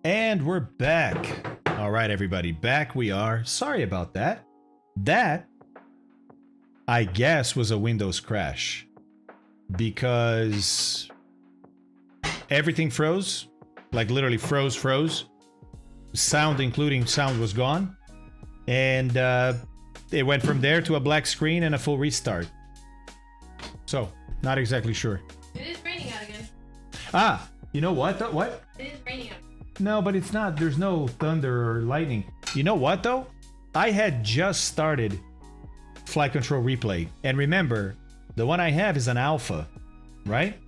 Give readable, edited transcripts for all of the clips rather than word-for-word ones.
And we're back. All right, everybody, back we are. Sorry about that. That, I guess, was a Windows crash. Because everything froze. Like literally froze. Sound, including sound, was gone. And it went from there to a black screen and a full restart. So, not exactly sure. It is raining out again. Ah, you know what? What? It is raining out. No, but it's not. There's no thunder or lightning. You know what, though? I had just started Flight Control Replay. And remember, the one I have is an alpha, right?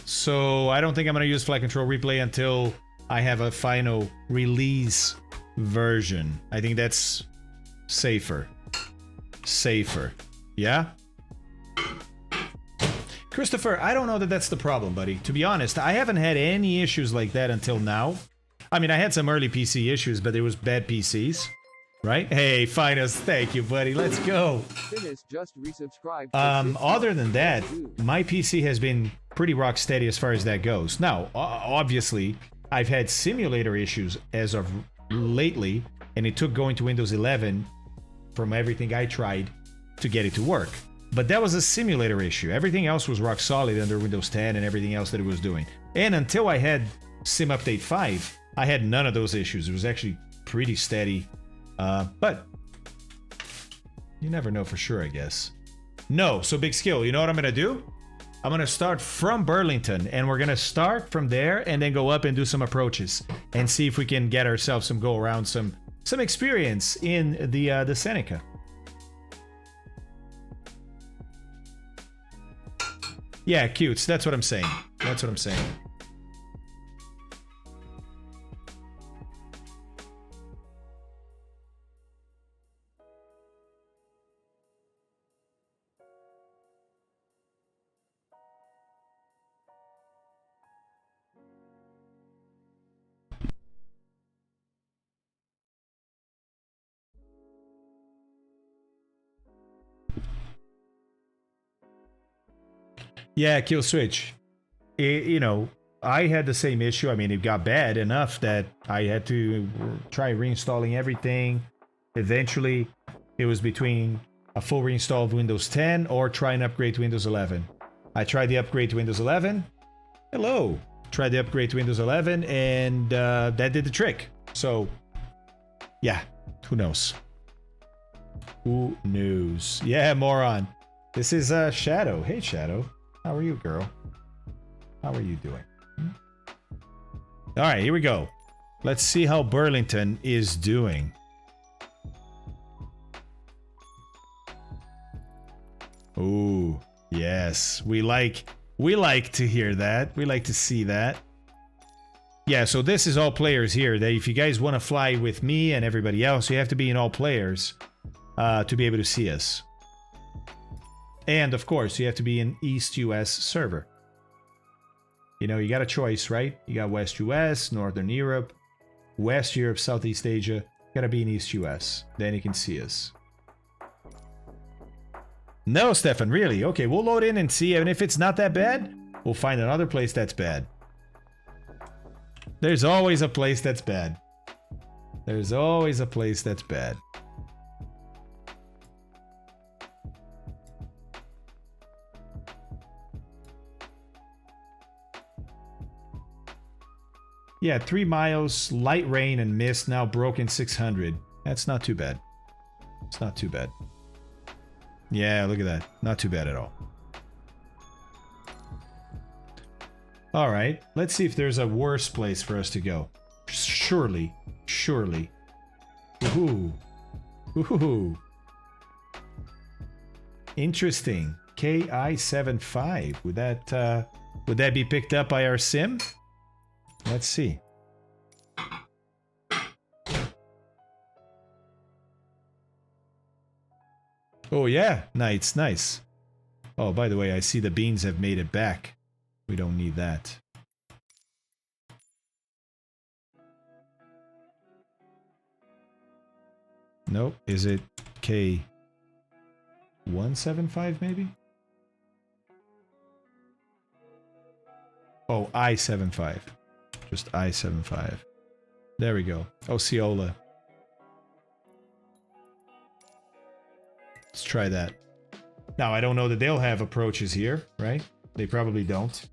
So I don't think I'm going to use Flight Control Replay until I have a final release version. I think that's safer. Yeah? Christopher, I don't know that that's the problem, buddy. To be honest, I haven't had any issues like that until now. I mean, I had some early PC issues, but it was bad PCs, right? Hey, Finus, thank you, buddy. Let's go. Just resubscribed. Other than that, my PC has been pretty rock steady as far as that goes. Now, obviously, I've had simulator issues as of lately, and it took going to Windows 11 from everything I tried to get it to work. But that was a simulator issue. Everything else was rock solid under Windows 10 and everything else that it was doing. And until I had Sim Update 5, I had none of those issues. It was actually pretty steady. But you never know for sure, I guess. No, so Big Skill, you know what I'm going to do? I'm going to start from Burlington, and we're going to start from there and then go up and do some approaches and see if we can get ourselves some go around, some experience in the Seneca. Yeah, cutes. That's what I'm saying. That's what I'm saying. Yeah, kill switch. You know, I had the same issue. I mean, it got bad enough that I had to try reinstalling everything. Eventually, it was between a full reinstall of Windows 10 or try and upgrade to Windows 11. I tried the upgrade to Windows 11. Hello. Tried the upgrade to Windows 11, and that did the trick. So, yeah, who knows? Who knows? Yeah, moron. This is Shadow. Hey, Shadow. How are you, girl? How are you doing? All right, here we go. Let's see how Burlington is doing. Ooh, yes. We like to hear that. We like to see that. Yeah, so this is all players here. That if you guys want to fly with me and everybody else, you have to be in all players to be able to see us. And, of course, you have to be in East US server. You know, you got a choice, right? You got West US, Northern Europe, West Europe, Southeast Asia. You gotta be in East US. Then you can see us. No, Stefan, really? Okay, we'll load in and see. And if it's not that bad, we'll find another place that's bad. There's always a place that's bad. There's always a place that's bad. Yeah, 3 miles, light rain and mist, now broken 600. That's not too bad. It's not too bad. Yeah, look at that. Not too bad at all. All right, let's see if there's a worse place for us to go. Surely. Ooh. Ooh. Interesting. KI75. Would that be picked up by our sim? Let's see. Oh yeah, nice. Oh, by the way, I see the beans have made it back. We don't need that. Nope. Is it K175 maybe? Oh, I75. Just I-75. There we go. Osceola. Let's try that. Now, I don't know that they'll have approaches here, right? They probably don't.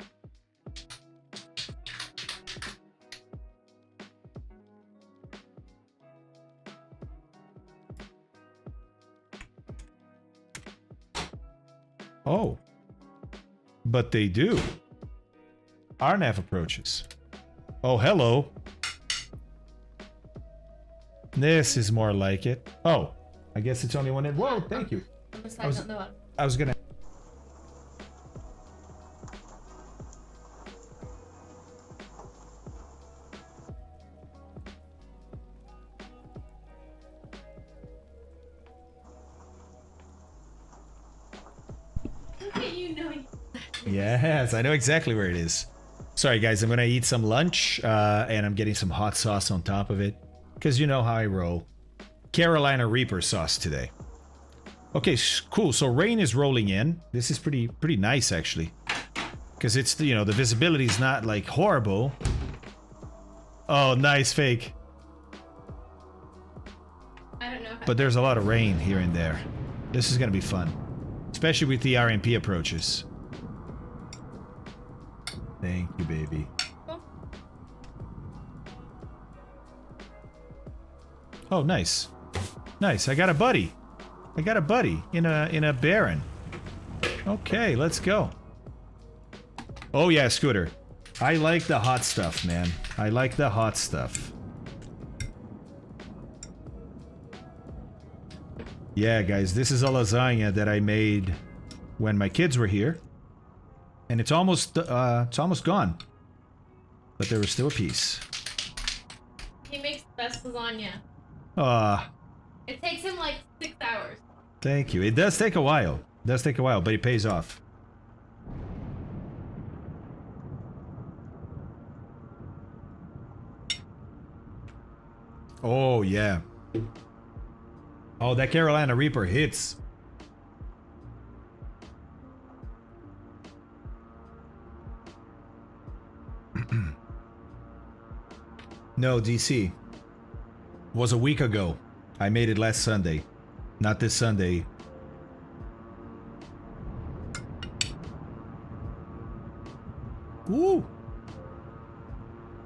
Oh. But they do. RNAV approaches. Oh, hello. This is more like it. Oh, I guess it's only one in. Whoa, thank you. I was gonna. Yes, I know exactly where it is. Sorry, guys, I'm gonna eat some lunch, and I'm getting some hot sauce on top of it, because you know how I roll. Carolina Reaper sauce today. Okay, cool. So rain is rolling in. This is pretty nice, actually, because it's, you know, the visibility is not like horrible. Oh, nice fake. I don't know. But there's a lot of rain here and there. This is gonna be fun, especially with the RMP approaches. Thank you, baby. Oh, nice. Nice. I got a buddy. I got a buddy in a Baron. Okay, let's go. Oh yeah, Scooter. I like the hot stuff, man. I like the hot stuff. Yeah, guys, this is a lasagna that I made when my kids were here. And it's almost gone. But there was still a piece. He makes the best lasagna. It takes him like 6 hours. Thank you. It does take a while. It does take a while, but it pays off. Oh, yeah. Oh, that Carolina Reaper hits. No, DC. Was a week ago. I made it last Sunday. Not this Sunday. Woo!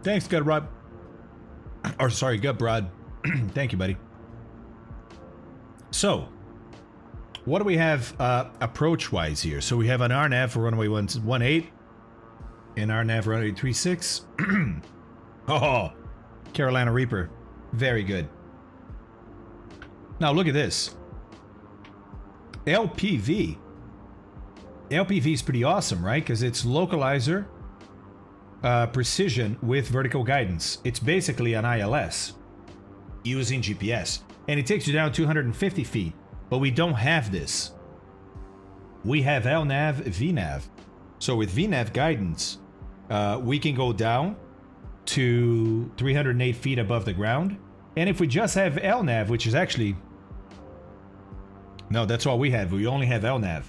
Thanks, Gutrod. Or sorry, Gutrod. Thank you, buddy. So, what do we have approach-wise here? So we have an RNAV for runway 18, and RNAV for runway 36. Oh, Carolina Reaper. Very good. Now look at this. LPV. LPV is pretty awesome, right? Because it's localizer precision with vertical guidance. It's basically an ILS using GPS. And it takes you down 250 feet. But we don't have this. We have LNAV, VNAV. So with VNAV guidance, we can go down to 308 feet above the ground. And if we just have LNAV, which is actually... No, that's all we have. We only have LNAV.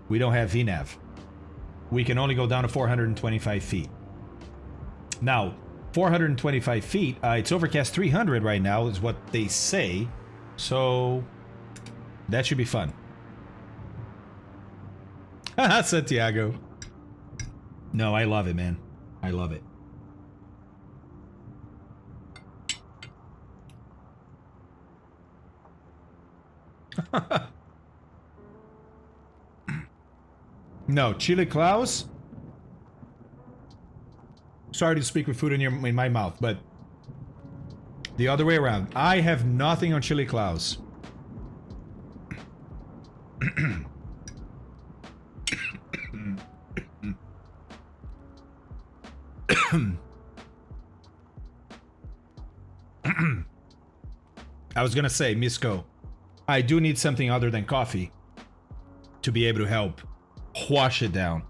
We don't have VNAV. We can only go down to 425 feet. Now, 425 feet, it's overcast 300 right now, is what they say. So, that should be fun. Haha, Santiago. No, I love it, man. I love it. No, Chili Claus. Sorry to speak with food in my mouth, but the other way around. I have nothing on Chili Claus. I was gonna say, Misco, I do need something other than coffee to be able to help wash it down.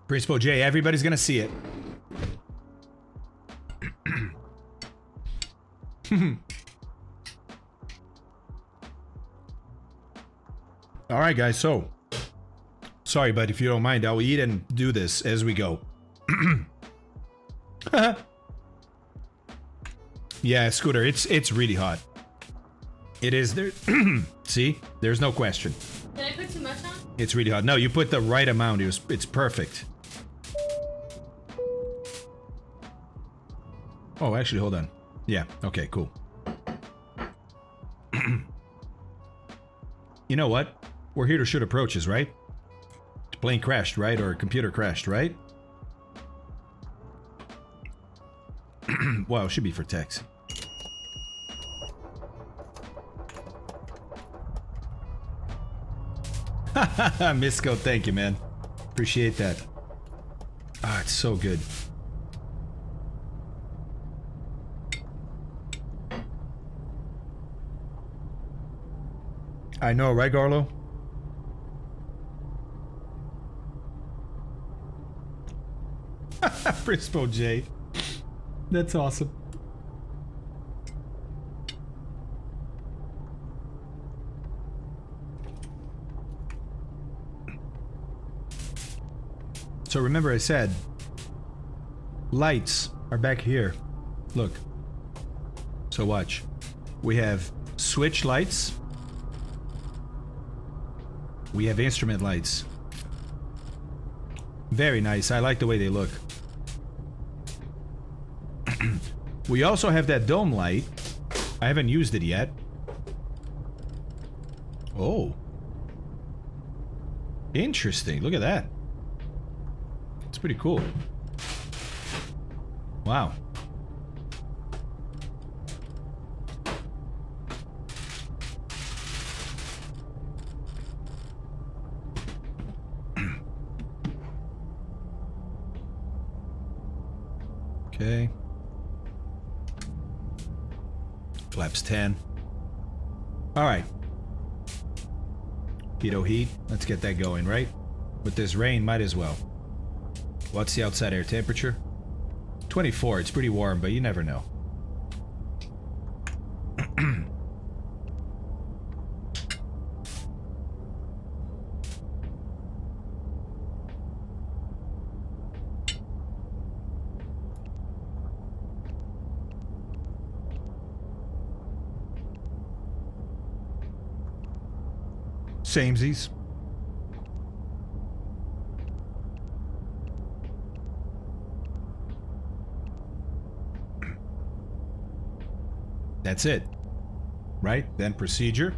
Principal J, everybody's gonna see it. All right, guys. So Sorry, but if you don't mind, I'll eat and do this as we go. Yeah, Scooter, it's really hot. It is there. See, there's no question. Did I put too much on? It's really hot. No, you put the right amount. It's perfect. Oh, actually, hold on. Yeah. Okay. Cool. You know what? We're here to shoot approaches, right? The plane crashed, right? Or computer crashed, right? Well, it should be for taxi. Misco, thank you, man. Appreciate that. Ah, it's so good. I know, right, Garlo? Frispo J. That's awesome. So remember I said lights are back here. Look. So watch. We have switch lights. We have instrument lights. Very nice. I like the way they look. We also have that dome light. I haven't used it yet. Oh. Interesting. Look at that. It's pretty cool. Wow. Okay. Flaps 10. All right. Pitot heat. Let's get that going, right? With this rain, might as well. What's the outside air temperature? 24. It's pretty warm, but you never know. Samesies. That's it. Right? Then procedure.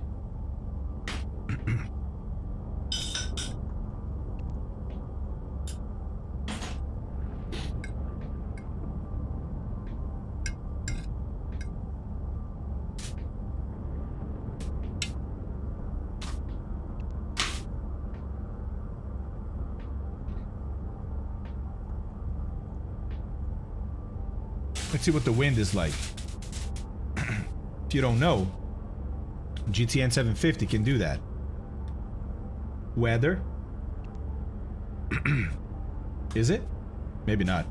Let's see what the wind is like. If you don't know, GTN 750 can do that. Weather. Is it? Maybe not.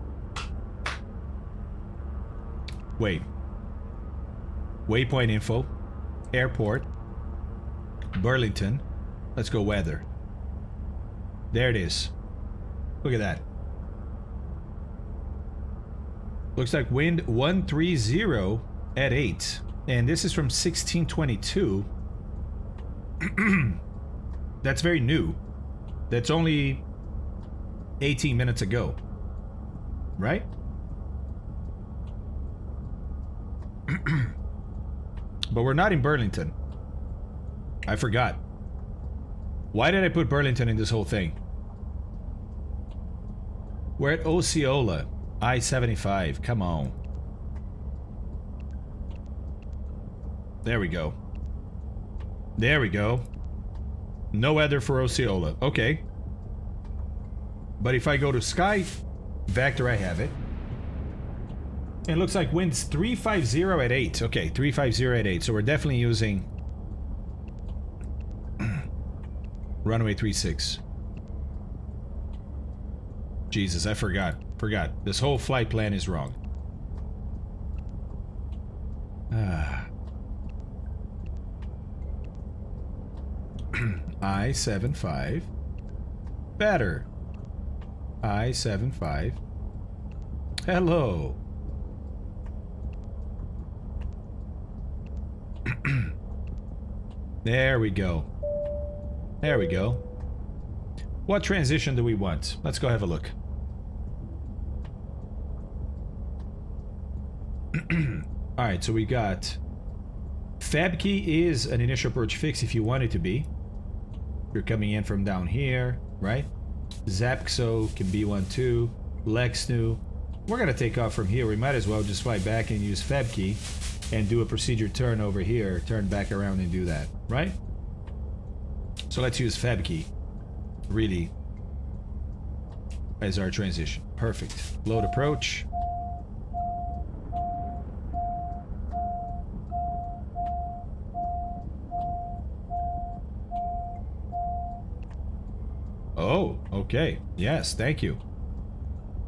Wait. Waypoint info. Airport. Burlington. Let's go weather. There it is. Look at that. Looks like wind 130 at 8. And this is from 1622. That's very new. That's only 18 minutes ago. Right? But we're not in Burlington. I forgot. Why did I put Burlington in this whole thing? We're at Osceola. I-75. Come on. There we go. There we go. No weather for Osceola. Okay. But if I go to Sky Vector, I have it. And it looks like winds 350 at 8. Okay, 350 at 8. So we're definitely using runway 36. Jesus, I forgot. This whole flight plan is wrong. I-75. better. I-75. Hello. There we go. There we go. What transition do we want? Let's go have a look. Alright, so we got... Fab key is an initial approach fix if you want it to be. You're coming in from down here, right? Zapxo can be one too. Lexnu. We're gonna take off from here. We might as well just fly back and use Fab key and do a procedure turn over here. Turn back around and do that, right? So let's use Fab key. Really. As our transition. Perfect. Load approach. Oh, okay. Yes, thank you.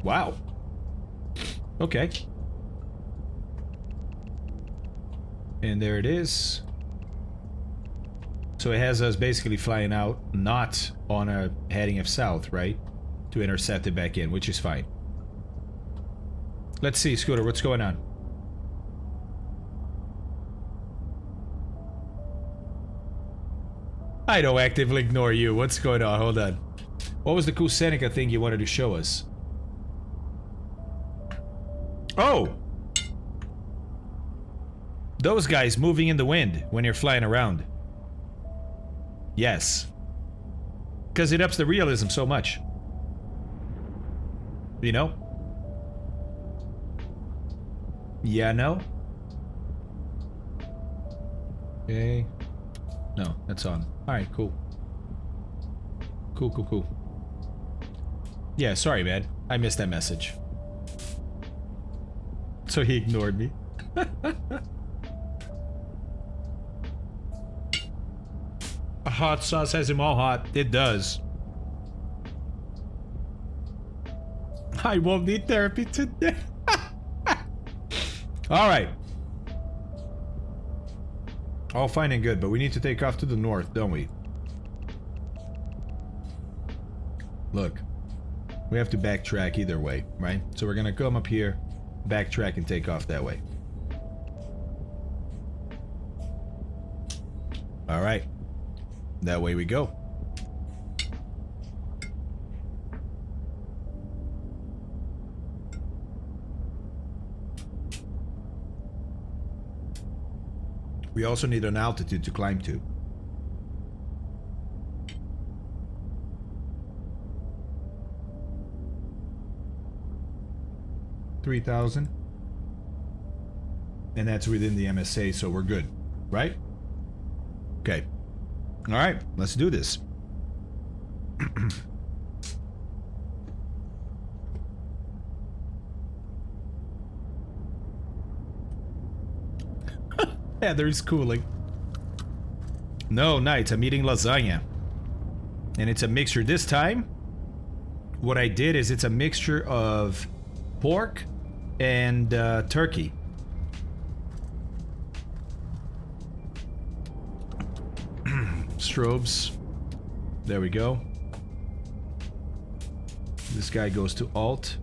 Wow. Okay. And there it is. So it has us basically flying out, not on a heading of south, right? To intercept it back in, which is fine. Let's see, Scooter, what's going on? I don't actively ignore you. What's going on? Hold on. What was the cool Seneca thing you wanted to show us? Oh! Those guys moving in the wind when you're flying around. Yes. Because it ups the realism so much. You know? Yeah, no? Okay. No, that's on. Alright, cool. Cool, cool, cool. Yeah, sorry, man. I missed that message. So he ignored me. A hot sauce has him all hot. It does. I won't need therapy today. Alright. All fine and good, but we need to take off to the north, don't we? Look. We have to backtrack either way, right? So we're gonna come up here, backtrack, and take off that way. Alright. That way we go. We also need an altitude to climb to. $3,000. And that's within the MSA, so we're good, right? Okay. All right, let's do this. Yeah, there's cooling. No, Knights, I'm eating lasagna. And it's a mixture. This time, what I did is it's a mixture of pork and turkey. Strobes. There we go. This guy goes to Alt.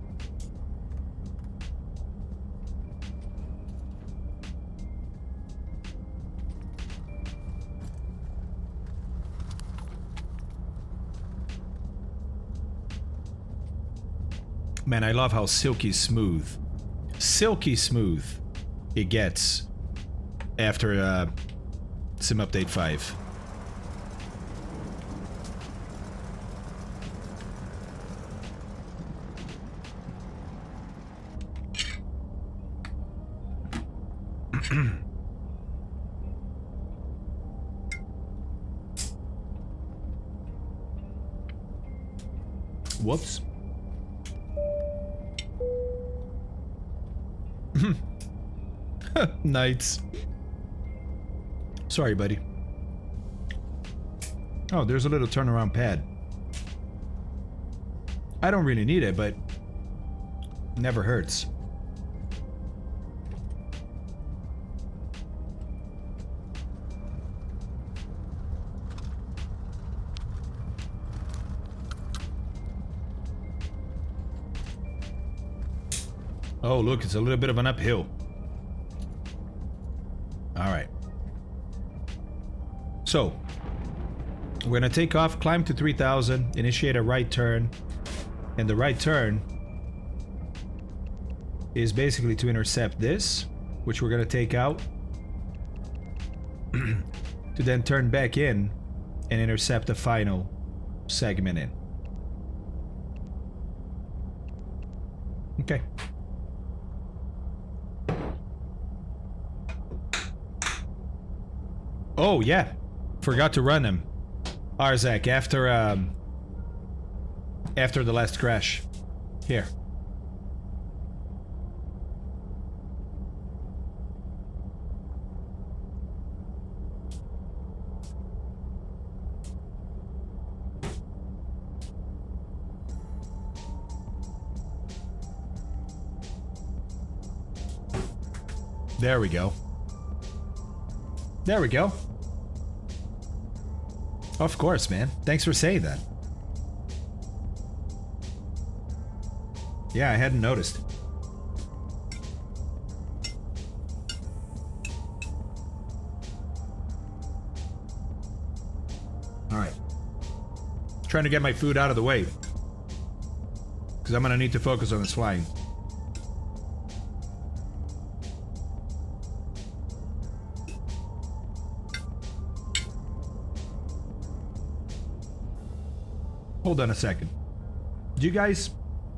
Man, I love how silky smooth it gets after Sim Update 5. Whoops. Knights. Sorry, buddy. Oh, there's a little turnaround pad. I don't really need it, but never hurts. Oh, look, it's a little bit of an uphill. All right. So, we're gonna take off, climb to 3,000, initiate a right turn, and the right turn is basically to intercept this, which we're gonna take out, to then turn back in and intercept the final segment in. Okay. Oh yeah, forgot to run him. Arzak, after the last crash. Here. There we go. There we go. Of course, man. Thanks for saying that. Yeah, I hadn't noticed. Alright. Trying to get my food out of the way. Because I'm gonna need to focus on this flying. Hold on a second. Do you guys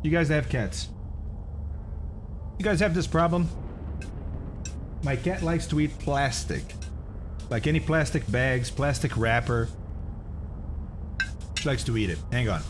have cats? You guys have this problem? My cat likes to eat plastic. Like any plastic bags, plastic wrapper. She likes to eat it. Hang on.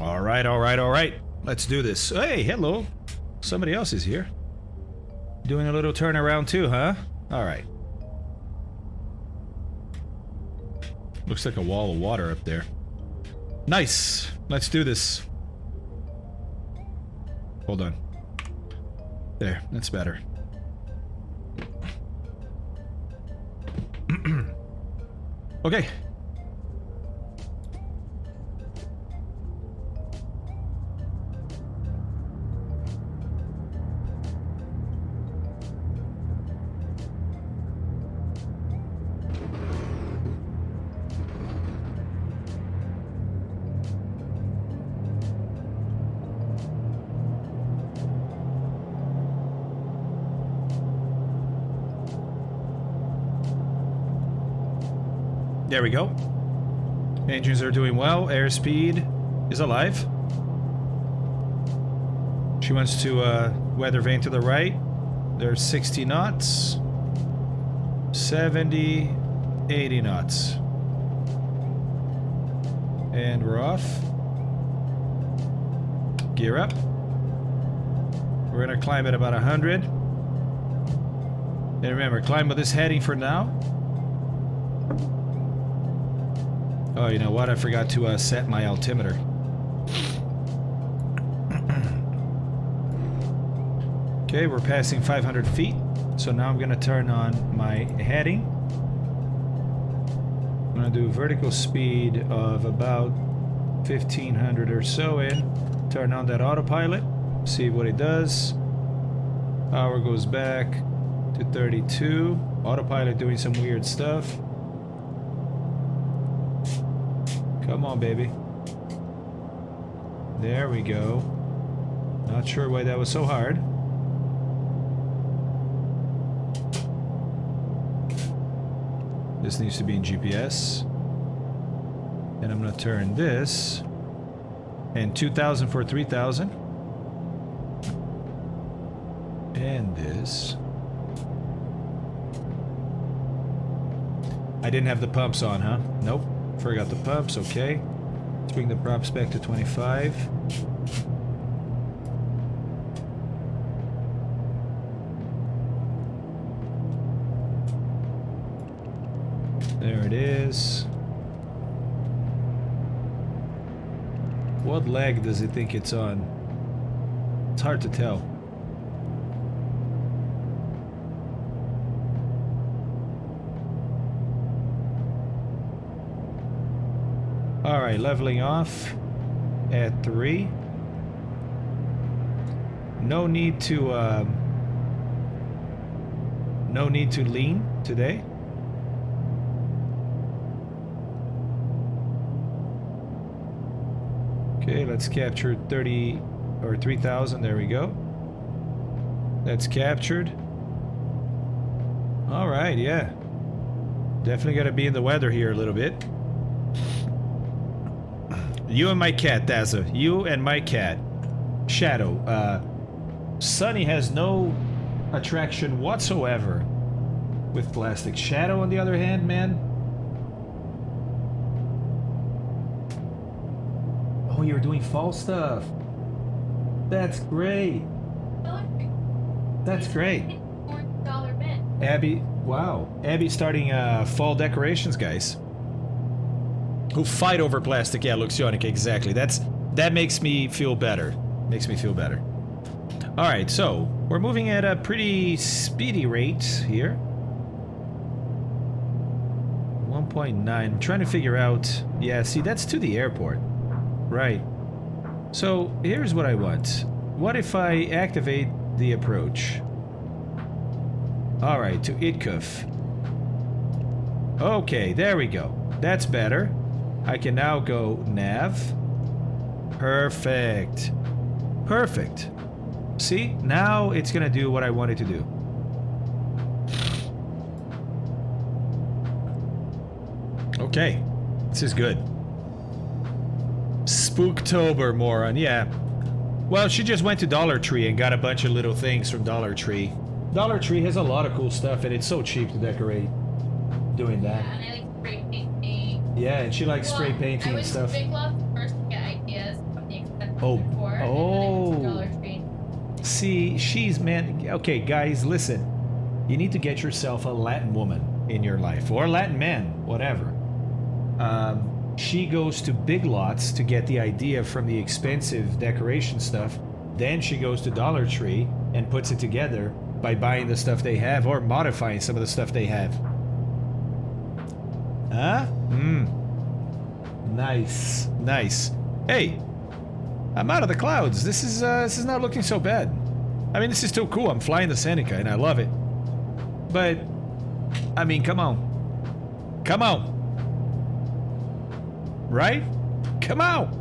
All right. Let's do this. Hey, hello. Somebody else is here. Doing a little turnaround too, huh? All right. Looks like a wall of water up there. Nice. Let's do this. Hold on. There, that's better. Okay. There we go. Engines are doing well. Airspeed is alive. She wants to weather vane to the right. There's 60 knots. 70, 80 knots. And we're off. Gear up. We're gonna climb at about 100. And remember, climb with this heading for now. Oh, you know what? I forgot to set my altimeter. Okay, we're passing 500 feet. So now I'm going to turn on my heading. I'm going to do vertical speed of about 1500 or so in. Turn on that autopilot. See what it does. Power goes back to 32. Autopilot doing some weird stuff. Come on, baby. There we go. Not sure why that was so hard. This needs to be in GPS. And I'm gonna turn this. And 2000 for 3000. And this. I didn't have the pumps on, huh? Nope. Forgot the pumps, okay. Let's bring the props back to 25. There it is. What leg does it think it's on? It's hard to tell. Alright, leveling off at 3. No need to lean today. Okay, let's capture 30 or 3000. There we go. That's captured. Alright, yeah. Definitely gotta be in the weather here a little bit. You and my cat, Daza. You and my cat. Shadow. Sunny has no attraction whatsoever with plastic. Shadow, on the other hand, man. Oh, you're doing fall stuff. That's great. That's great. $4 bet. Abby, wow. Abby's starting fall decorations, guys. Who fight over plastic. Yeah, Luxionic, exactly. That makes me feel better. Makes me feel better. Alright, so we're moving at a pretty speedy rate here. 1.9. I'm trying to figure out. Yeah, see, that's to the airport. Right. So here's what I want. What if I activate the approach? Alright, to Itkuf. Okay, there we go. That's better. I can now go nav. Perfect. Perfect. See? Now it's gonna do what I want it to do. Okay. This is good. Spooktober, moron. Yeah. Well, she just went to Dollar Tree and got a bunch of little things from Dollar Tree. Dollar Tree has a lot of cool stuff and it's so cheap to decorate doing that. Yeah, and I like spray painting. Yeah, and she likes spray painting and stuff. I went to Big Lots first to get ideas of the expensive Oh. decor, and then I went to Dollar Tree. See, she's, man. Okay, guys, listen. You need to get yourself a Latin woman in your life, or a Latin man, whatever. She goes to Big Lots to get the idea from the expensive decoration stuff. Then she goes to Dollar Tree and puts it together by buying the stuff they have or modifying some of the stuff they have. Huh? Nice. Nice. Hey, I'm out of the clouds. This is not looking so bad. I mean, this is still cool. I'm flying the Seneca and I love it. But, I mean, come on. Come on. Right? Come on.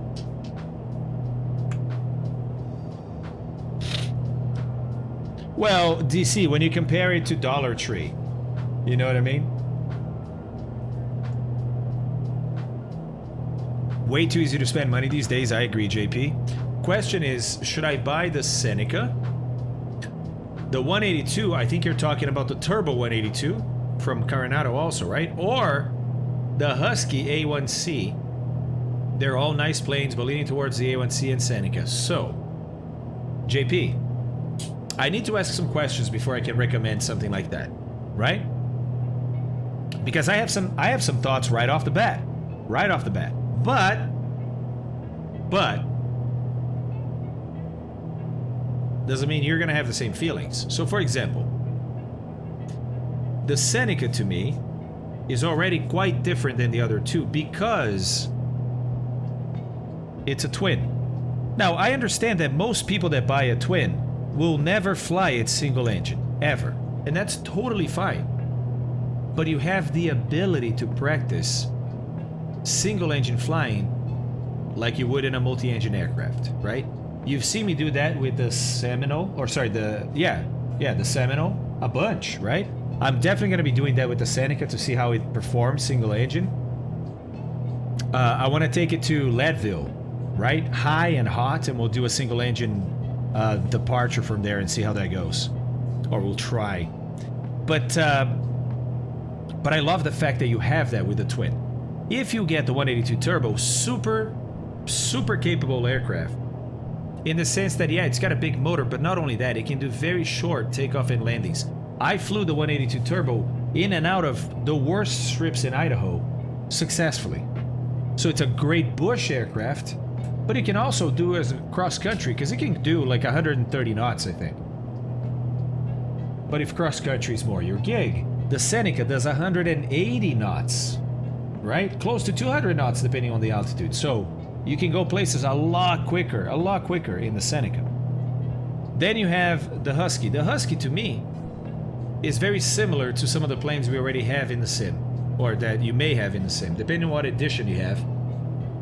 Well, DC, when you compare it to Dollar Tree, you know what I mean? Way too easy to spend money these days, I agree, JP. Question is, should I buy the Seneca? The 182, I think you're talking about the Turbo 182 from Carenado also, right? Or the Husky A1C. They're all nice planes, but leaning towards the A1C and Seneca. So, JP, I need to ask some questions before I can recommend something like that, right? Because I have some thoughts right off the bat. Right off the bat. But doesn't mean you're gonna have the same feelings. So for example, the Seneca to me is already quite different than the other two because It's a twin. Now, I understand that most people that buy a twin will never fly it single engine, ever. And that's totally fine. But you have the ability to practice single engine flying like you would in a multi-engine aircraft, right? You've seen me do that with the Seminole, or sorry, the Seminole, a bunch, right? I'm definitely going to be doing that with the Seneca to see how it performs single engine. I want to take it to Leadville, right? High and hot, and we'll do a single engine departure from there and see how that goes. Or we'll try. But I love the fact that you have that with the twin. If you get the 182 turbo, super capable aircraft. In the sense that, yeah, it's got a big motor, but not only that, it can do very short takeoff and landings. I flew the 182 turbo in and out of the worst strips in Idaho successfully. So it's a great bush aircraft, but it can also do as a cross country because it can do like 130 knots, I think. But if cross country is more your gig, the Seneca does 180 knots, right? Close to 200 knots depending on the altitude. So you can go places a lot quicker in the Seneca. Then you have the Husky. The Husky, to me, is very similar to some of the planes we already have in the sim, or that you may have in the sim, depending on what edition you have.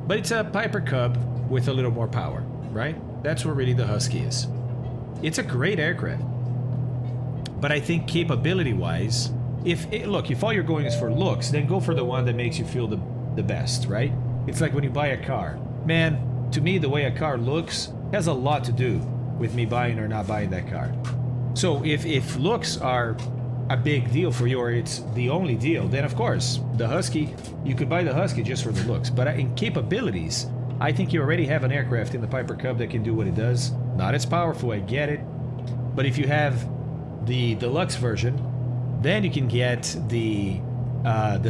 But it's a Piper Cub with a little more power, right? That's what really the Husky is. It's a great aircraft. But I think capability-wise, if all you're going is for looks, then go for the one that makes you feel the best, right? It's like when you buy a car. Man, to me, the way a car looks has a lot to do with me buying or not buying that car. So if looks are a big deal for you, or it's the only deal, then of course, the Husky, you could buy the Husky just for the looks. But in capabilities, I think you already have an aircraft in the Piper Cub that can do what it does. Not as powerful, I get it. But if you have the deluxe version, then you can get the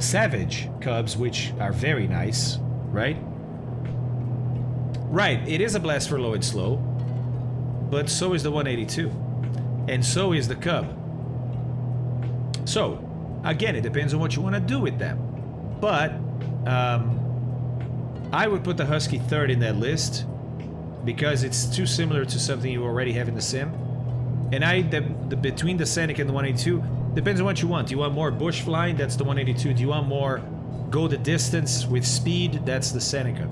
Savage Cubs, which are very nice, right? Right, it is a blast for low and slow, but so is the 182, and so is the Cub. So, again, it depends on what you want to do with them. But I would put the Husky third in that list because it's too similar to something you already have in the sim. And between the Seneca and the 182, depends on what you want. Do you want more bush flying? That's the 182. Do you want more go the distance with speed? That's the Seneca.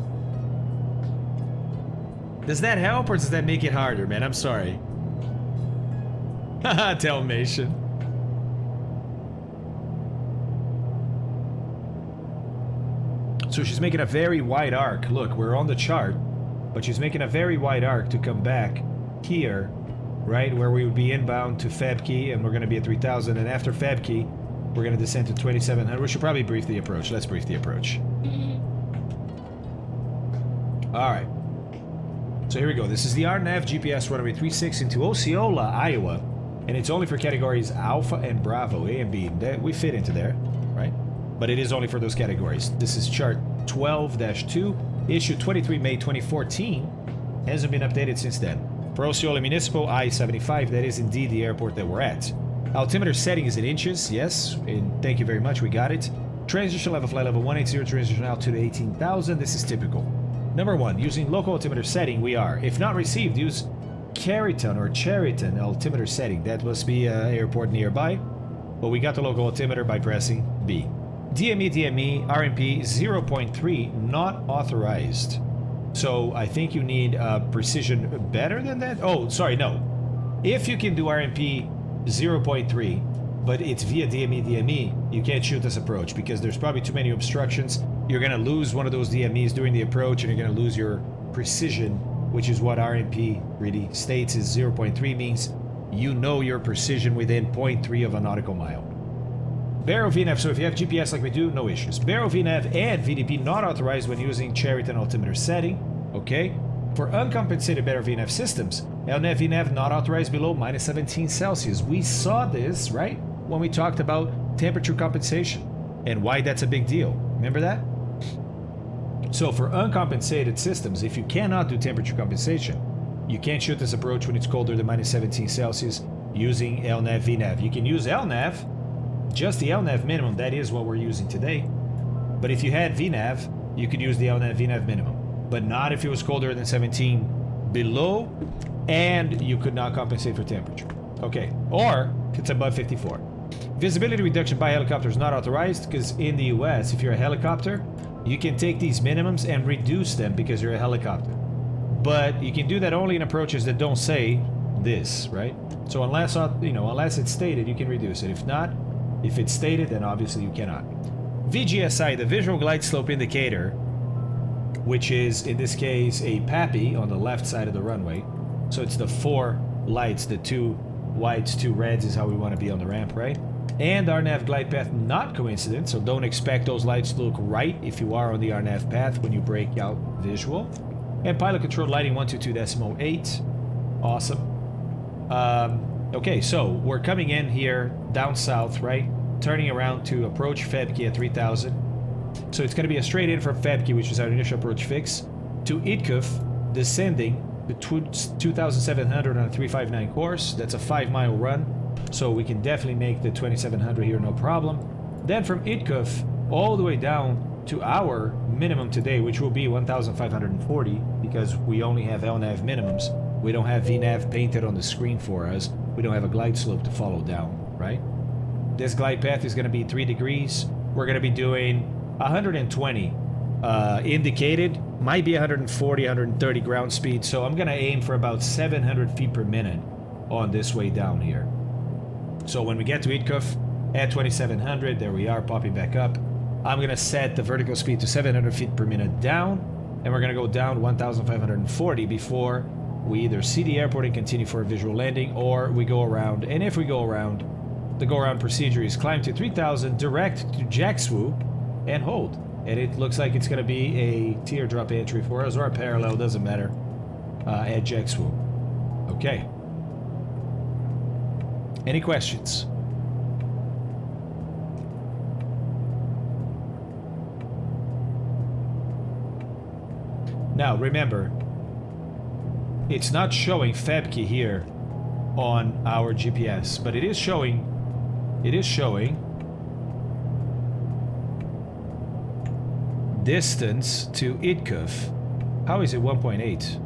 Does that help or does that make it harder, man? I'm sorry. Haha, Dalmatian. So she's making a very wide arc. Look, we're on the chart, but she's making a very wide arc to come back here, right, where we would be inbound to Fabkey, and we're going to be at 3,000, and after Fabkey, we're going to descend to 2,700. We should probably brief the approach. Let's brief the approach. All right. So here we go. This is the RNAV GPS runway 36 into Osceola, Iowa, and it's only for categories Alpha and Bravo, A and B. We fit into there, right? But it is only for those categories. This is chart 12-2, issued 23 May 2014. Hasn't been updated since then. For Osceola Municipal, I-75, that is indeed the airport that we're at. Altimeter setting is in inches, yes, and thank you very much, we got it. Transition level, flight level 180, transition altitude 18,000, this is typical. Number 1, using local altimeter setting, we are. If not received, use Chariton or Chariton altimeter setting. That must be an airport nearby. But we got the local altimeter by pressing B. DME, RMP 0.3, not authorized. So I think you need precision better than that. Oh, sorry, no. If you can do RMP 0.3, but it's via DME, you can't shoot this approach because there's probably too many obstructions. You're going to lose one of those DMEs during the approach, and you're going to lose your precision, which is what RMP really states is 0.3 means you know your precision within 0.3 of a nautical mile. Barrow VNAV, so if you have GPS like we do, no issues. Barrow VNAV and VDP not authorized when using Chariton altimeter setting, okay? For uncompensated Barrow VNAV systems, LNAV VNAV not authorized below minus 17 Celsius. We saw this, right, when we talked about temperature compensation and why that's a big deal. Remember that? So for uncompensated systems, if you cannot do temperature compensation, you can't shoot this approach when it's colder than minus 17 Celsius using LNAV VNAV. You can use LNAV, just the LNAV minimum, that is what we're using today. But if you had VNAV, you could use the LNAV VNAV minimum. but not if it was colder than 17 below, and you could not compensate for temperature. Okay, or if it's above 54. Visibility reduction by helicopter is not authorized because in the US, if you're a helicopter, you can take these minimums and reduce them because you're a helicopter. But you can do that only in approaches that don't say this, right? So unless, unless it's stated, you can reduce it. If not, if it's stated, then obviously you cannot. VGSI, the Visual Glide Slope Indicator, which is, in this case, a PAPI on the left side of the runway. So it's the 4 lights, the 2 whites, 2 reds is how we want to be on the ramp, right? And RNAV glide path not coincident, so don't expect those lights to look right if you are on the RNAV path when you break out visual. And pilot controlled lighting 122.8. Awesome. Okay, so we're coming in here down south, right? Turning around to approach Febke at 3000. So it's going to be a straight in from Febke, which is our initial approach fix, to Itkuf, descending to 2700 on a 359 course. That's a 5-mile run, so we can definitely make the 2700 here, no problem. Then from Itkuf all the way down to our minimum today, which will be 1540, because we only have LNAV minimums. We don't have VNAV painted on the screen for us. We don't have a glide slope to follow down, right? This glide path is going to be 3 degrees. We're going to be doing 120 indicated, might be 140, 130 ground speed. So I'm going to aim for about 700 feet per minute on this way down here. So when we get to Itkuf at 2700, there we are, popping back up. I'm going to set the vertical speed to 700 feet per minute down, and we're going to go down 1540 before we either see the airport and continue for a visual landing, or we go around. And if we go around, the go-around procedure is climb to 3000, direct to jack swoop, and hold. And it looks like it's going to be a teardrop entry for us, or a parallel, doesn't matter, at jack swoop. Okay. Any questions? Now, remember, it's not showing Febke here on our GPS, but it is showing distance to Itkuf. How is it 1.8?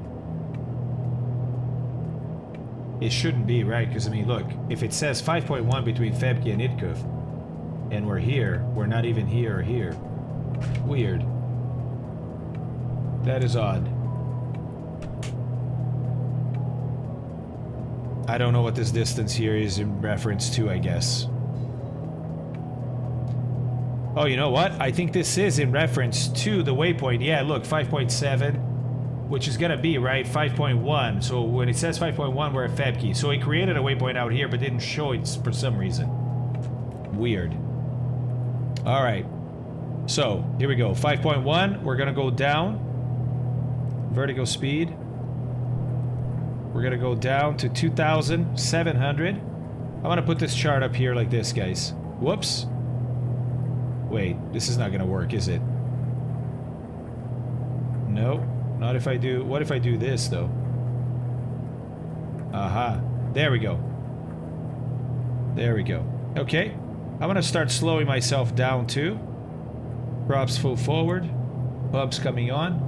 It shouldn't be, right? Because, I mean, look, if it says 5.1 between Febke and Itkuf, and we're here, we're not even here or here. Weird. That is odd. I don't know what this distance here is in reference to, I guess. Oh, you know what? I think this is in reference to the waypoint. Yeah, look, 5.7, which is gonna be, right, 5.1. So when it says 5.1, we're at Febke. So it created a waypoint out here, but didn't show it for some reason. Weird. All right. So here we go. 5.1. We're gonna go down. Vertical speed. We're gonna go down to 2,700. I want to put this chart up here like this, guys. Whoops. Wait, this is not gonna work, is it? No, not if I do. What if I do this, though? Aha. There we go. There we go. Okay. I'm gonna start slowing myself down, too. Props full forward. Bumps coming on.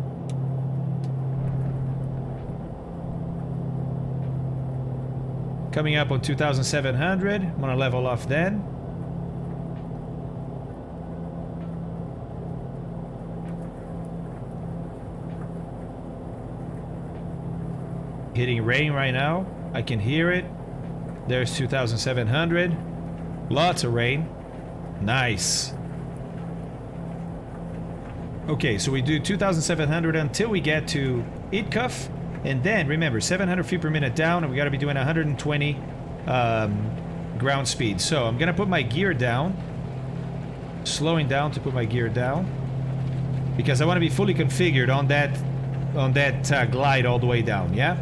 Coming up on 2,700. I'm gonna level off then. Hitting rain right now. I can hear it. There's 2,700. Lots of rain. Nice. Okay, so we do 2,700 until we get to Itkuf. And then, remember, 700 feet per minute down, and we got to be doing 120 ground speed. So I'm going to put my gear down. Slowing down to put my gear down. Because I want to be fully configured on that glide all the way down, yeah?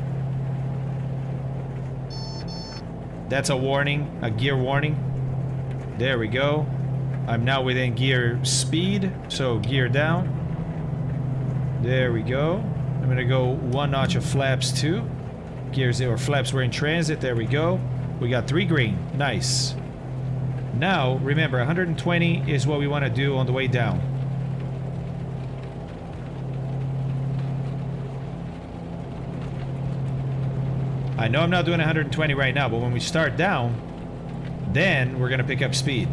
That's a warning, a gear warning. There we go. I'm now within gear speed, so gear down. There we go. I'm gonna go 1 notch of flaps too. Gears or flaps were in transit. There we go. We got 3 green. Nice. Now, remember, 120 is what we want to do on the way down. I know I'm not doing 120 right now, but when we start down, then we're gonna pick up speed.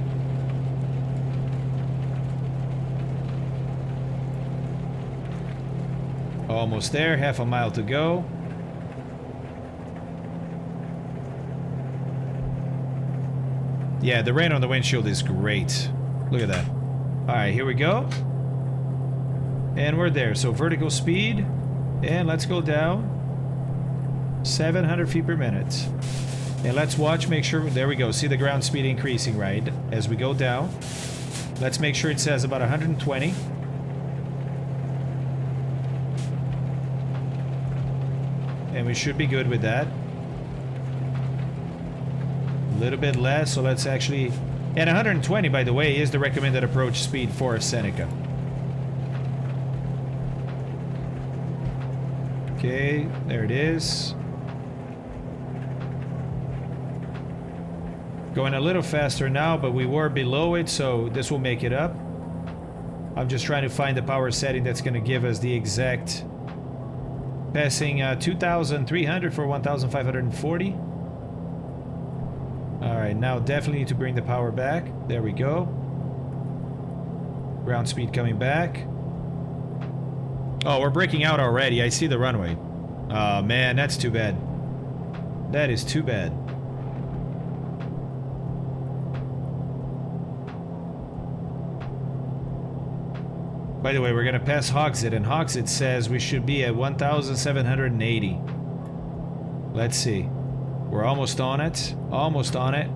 Almost there, half a mile to go. Yeah, the rain on the windshield is great. Look at that. Alright, here we go. And we're there. So vertical speed. And let's go down. 700 feet per minute. And let's watch, make sure... There we go. See the ground speed increasing, right? As we go down. Let's make sure it says about 120. And we should be good with that. A little bit less, so let's actually... And 120, by the way, is the recommended approach speed for a Seneca. Okay, there it is. Going a little faster now, but we were below it, so this will make it up. I'm just trying to find the power setting that's going to give us the exact... Passing 2,300 for 1,540. Alright, now definitely need to bring the power back. There we go. Ground speed coming back. Oh, we're breaking out already. I see the runway. Oh man, that's too bad. That is too bad. By the way, we're gonna pass Hogshead, and Hogshead says we should be at 1,780. Let's see. We're almost on it. Almost on it.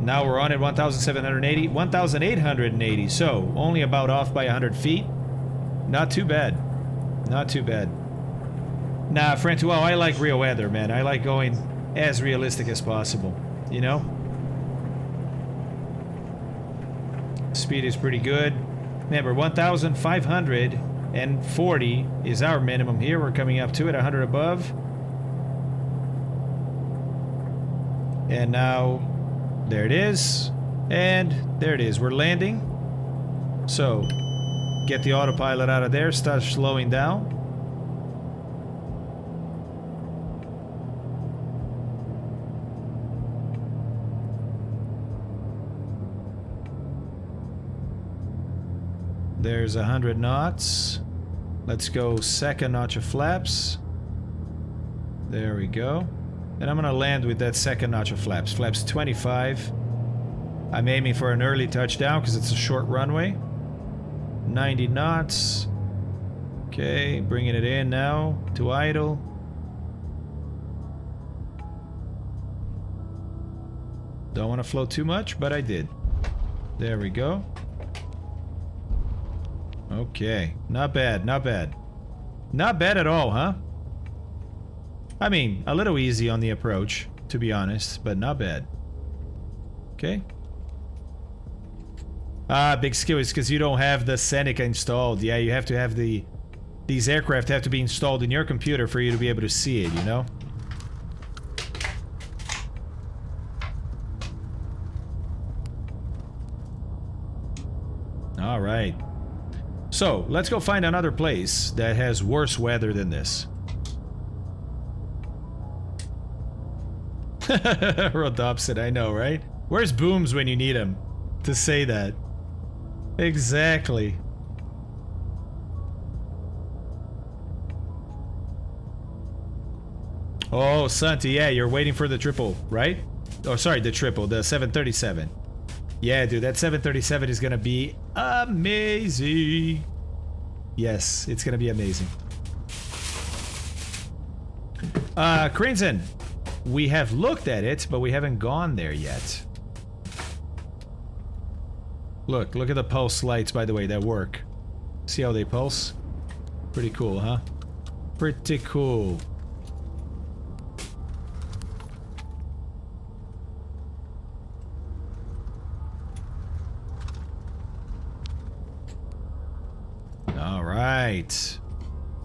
Now we're on at 1,780. 1,880. So, only about off by 100 feet. Not too bad. Not too bad. Nah, Francois, I like real weather, man. I like going as realistic as possible. You know? Speed is pretty good. Remember, 1,540 is our minimum here. We're coming up to it, 100 above. And now, there it is. And there it is. We're landing. So, get the autopilot out of there. Start slowing down. There's 100 knots. Let's go second notch of flaps. There we go. And I'm gonna land with that second notch of flaps. Flaps 25. I'm aiming for an early touchdown because it's a short runway. 90 knots. Okay, bringing it in now to idle. Don't want to float too much, but I did. There we go. Okay, not bad, not bad. Not bad at all, huh? I mean, a little easy on the approach, to be honest, but not bad. Okay. Ah, big skill is because you don't have the Seneca installed. Yeah, you have to have the... These aircraft have to be installed in your computer for you to be able to see it, you know? Alright. So, let's go find another place that has worse weather than this. Rodopsin, I know, right? Where's Booms when you need him to say that? Exactly. Oh, Santi, yeah, you're waiting for the triple, right? Oh, sorry, the triple, the 737. Yeah, dude, that 737 is gonna be amazing. Yes, it's gonna be amazing. Crimson, we have looked at it, but we haven't gone there yet. Look at the pulse lights, by the way, that work. See how they pulse? Pretty cool, huh? Pretty cool. Alright.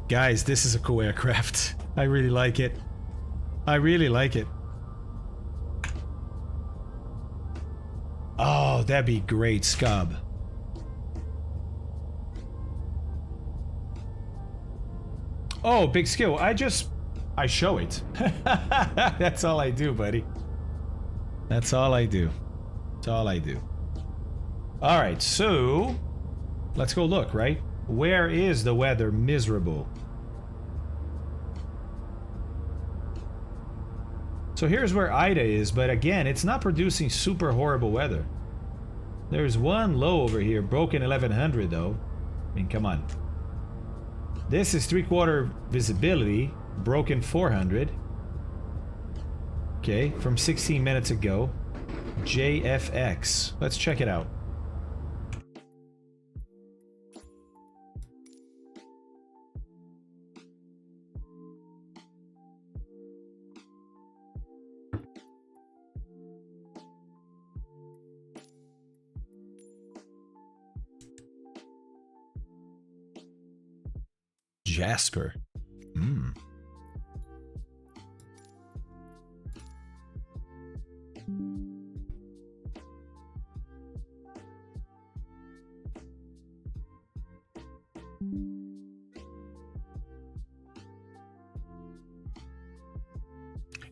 Guys, this is a cool aircraft. I really like it. I really like it. Oh, that'd be great, Scub. Oh, big skill. I show it. That's all I do, buddy. That's all I do. That's all I do. All right, so let's go look, right? Where is the weather miserable? So here's where Ida is, but again, it's not producing super horrible weather. There's one low over here, broken 1100 though. I mean, come on. This is 3/4 visibility, broken 400. Okay, from 16 minutes ago. JFX. Let's check it out. Jasper.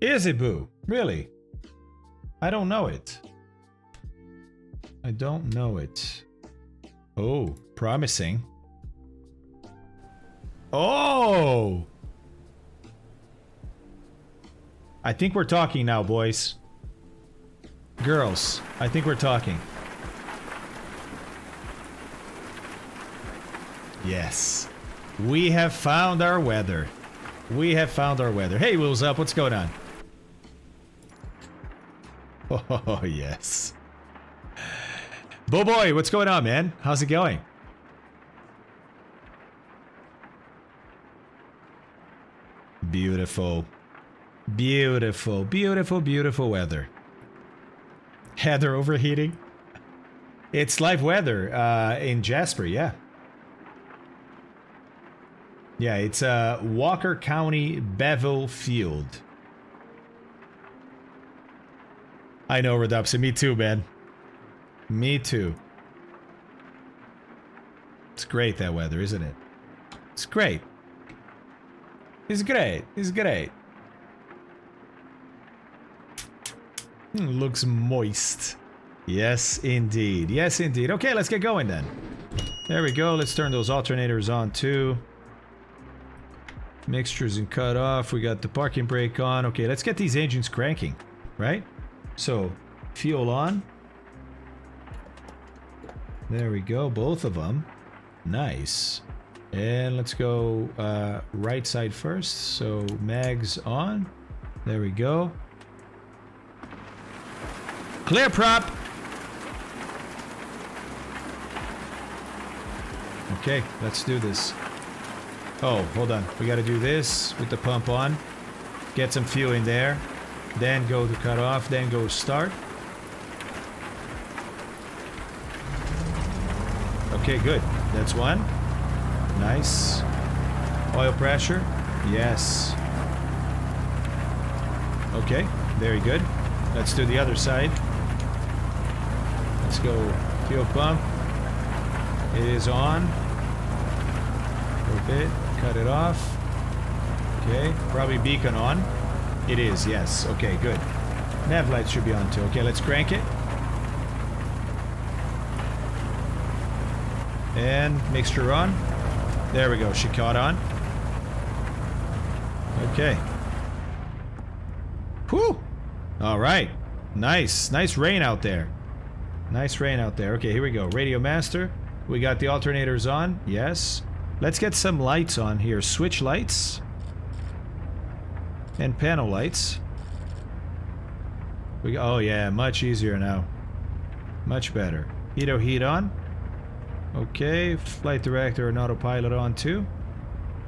Is it, Boo? Really? I don't know it. I don't know it. Oh, promising. Oh! I think we're talking now, boys. Girls, I think we're talking. Yes. We have found our weather. We have found our weather. Hey, Wheels Up, what's going on? Oh, yes. Bo Boy, what's going on, man? How's it going? Beautiful. Beautiful, beautiful, beautiful weather. Heather overheating? It's live weather in Jasper, yeah. Yeah, it's Walker County Bevel Field. I know, Redupsi. Me too, man. Me too. It's great, that weather, isn't it? It's great. It's great. It's great. Looks moist. Yes, indeed. Yes, indeed. Okay, let's get going then. There we go. Let's turn those alternators on too. Mixtures and cut off. We got the parking brake on. Okay, let's get these engines cranking, right? So, fuel on. There we go, both of them. Nice. And let's go right side first. So, mags on. There we go. Clear prop. Okay, let's do this. Oh, hold on. We got to do this with the pump on. Get some fuel in there. Then go to cut off. Then go start. Okay, good. That's one. Nice. Oil pressure. Yes. Okay, very good. Let's do the other side. Let's go fuel pump. It is on. A little bit. Cut it off. Okay, probably beacon on. It is, yes. Okay, good. Nav lights should be on too. Okay, let's crank it. And mixture on. There we go. She caught on. Okay. Whew. All right. Nice. Nice rain out there. Nice rain out there. Okay, here we go. Radio master. We got the alternators on. Yes. Let's get some lights on here. Switch lights. And panel lights. Oh yeah, much easier now. Much better. Heat on. Okay, flight director and autopilot on too.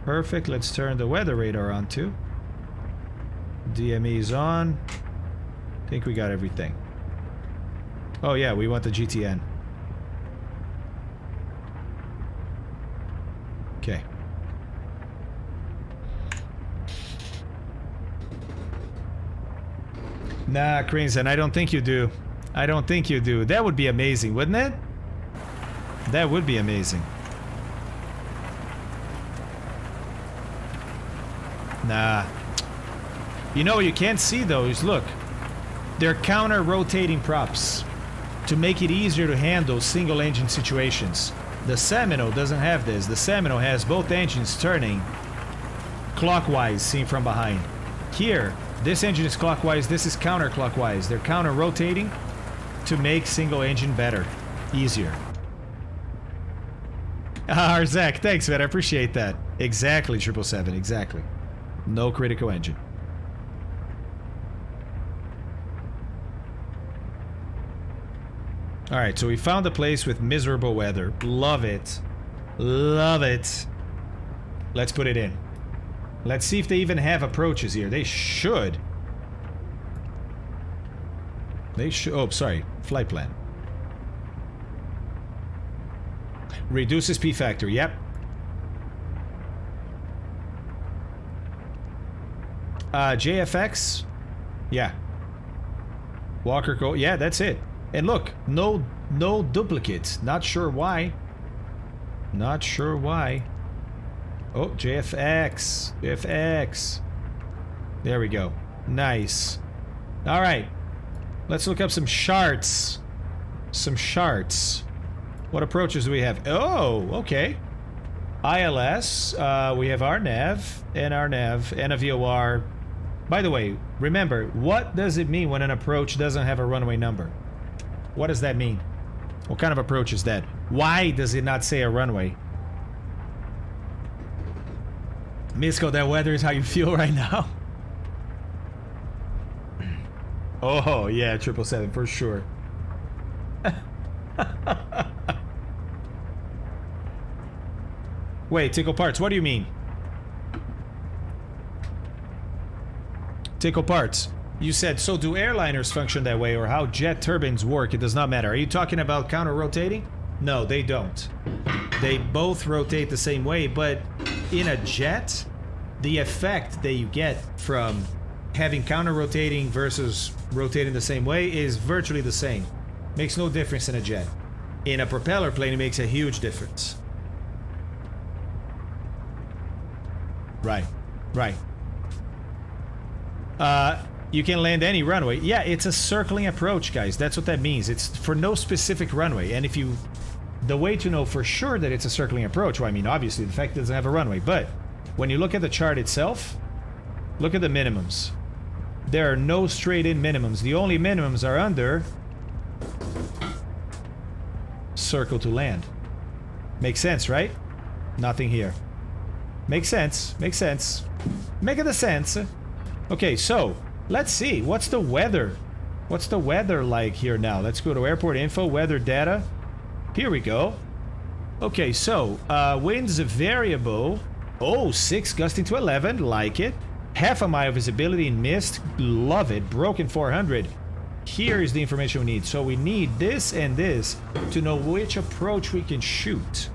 Perfect. Let's turn the weather radar on too. DME's on. I think we got everything. Oh yeah, we want the GTN. Okay. Nah, Crimson, I don't think you do. I don't think you do. That would be amazing, wouldn't it? That would be amazing. Nah. You know what you can't see though is, look, they're counter-rotating props to make it easier to handle single-engine situations. The Seminole doesn't have this. The Seminole has both engines turning clockwise, seen from behind. Here, this engine is clockwise, this is counterclockwise. They're counter-rotating to make single-engine better, easier. Zach, thanks, man. I appreciate that. Exactly, 777, exactly. No critical engine. Alright, so we found a place with miserable weather. Love it. Love it. Let's put it in. Let's see if they even have approaches here. They should. They should. Oh, sorry. Flight plan. Reduces P factor. Yep. JFX. Yeah. Walker go. Yeah, that's it. And look, no duplicates. Not sure why. Not sure why. Oh, JFX. JFX. There we go. Nice. All right. Let's look up some charts. Some charts. What approaches do we have? Oh, okay. ILS. We have our nav and our nav and a VOR. By the way, remember, what does it mean when an approach doesn't have a runway number? What does that mean? What kind of approach is that? Why does it not say a runway? Misco, that weather is how you feel right now? Oh, yeah, 777 for sure. Wait, Tickle Parts, what do you mean? Tickle Parts, you said, so do airliners function that way, or how jet turbines work? It does not matter. Are you talking about counter-rotating? No, they don't. They both rotate the same way, but in a jet, the effect that you get from having counter-rotating versus rotating the same way is virtually the same. Makes no difference in a jet. In a propeller plane, it makes a huge difference. Right, right. You can land any runway. Yeah, it's a circling approach, guys. That's what that means. It's for no specific runway. And if you... The way to know for sure that it's a circling approach, well, I mean, obviously, the fact it doesn't have a runway. But when you look at the chart itself, look at the minimums. There are no straight-in minimums. The only minimums are under... circle to land. Makes sense, right? Nothing here. Makes sense. Makes sense. Making the sense. Okay, so let's see. What's the weather? What's the weather like here now? Let's go to airport info, weather data. Here we go. Okay, so winds variable. Oh, 6 gusting to 11. Like it. Half a mile visibility in mist. Love it. Broken 400. Here is the information we need. So we need this and this to know which approach we can shoot.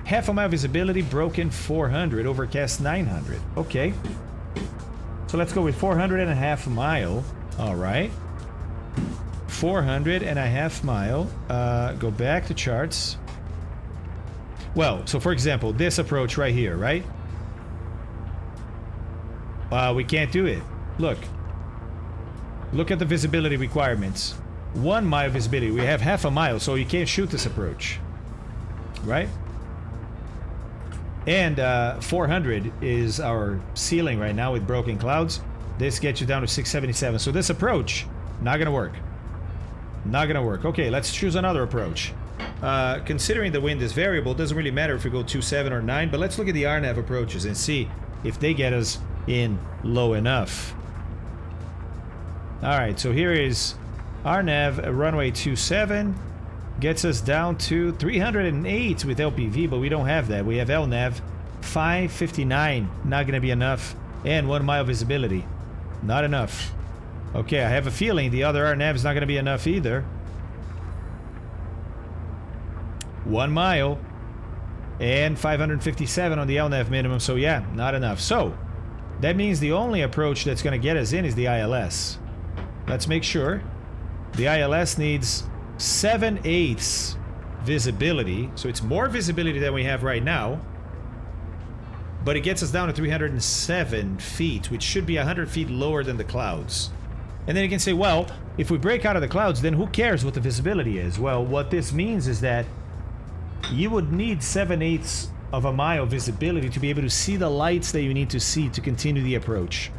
Half a mile visibility, broken 400, overcast 900. Okay. So let's go with 400 and a half mile. All right. 400 and a half mile. Go back to charts. Well, so for example, this approach right here, right? We can't do it. Look. Look at the visibility requirements. 1 mile visibility. We have half a mile, so you can't shoot this approach. Right? And 400 is our ceiling right now with broken clouds. This gets you down to 677. So this approach, not gonna work. Not gonna work. Okay, let's choose another approach. Considering the wind is variable, it doesn't really matter if we go 27 or 9, but let's look at the RNAV approaches and see if they get us in low enough. Alright, so here is RNAV, runway 27. Gets us down to 308 with LPV, but we don't have that. We have LNAV 559. Not going to be enough. And 1 mile visibility. Not enough. Okay, I have a feeling the other RNAV is not going to be enough either. 1 mile. And 557 on the LNAV minimum. So yeah, not enough. So, that means the only approach that's going to get us in is the ILS. Let's make sure. The ILS needs 7/8 visibility, so it's more visibility than we have right now. but it gets us down to 307 feet, which should be 100 feet lower than the clouds. And then you can say, well, if we break out of the clouds, then who cares what the visibility is? Well, what this means is that you would need 7/8 of a mile visibility to be able to see the lights that you need to see to continue the approach.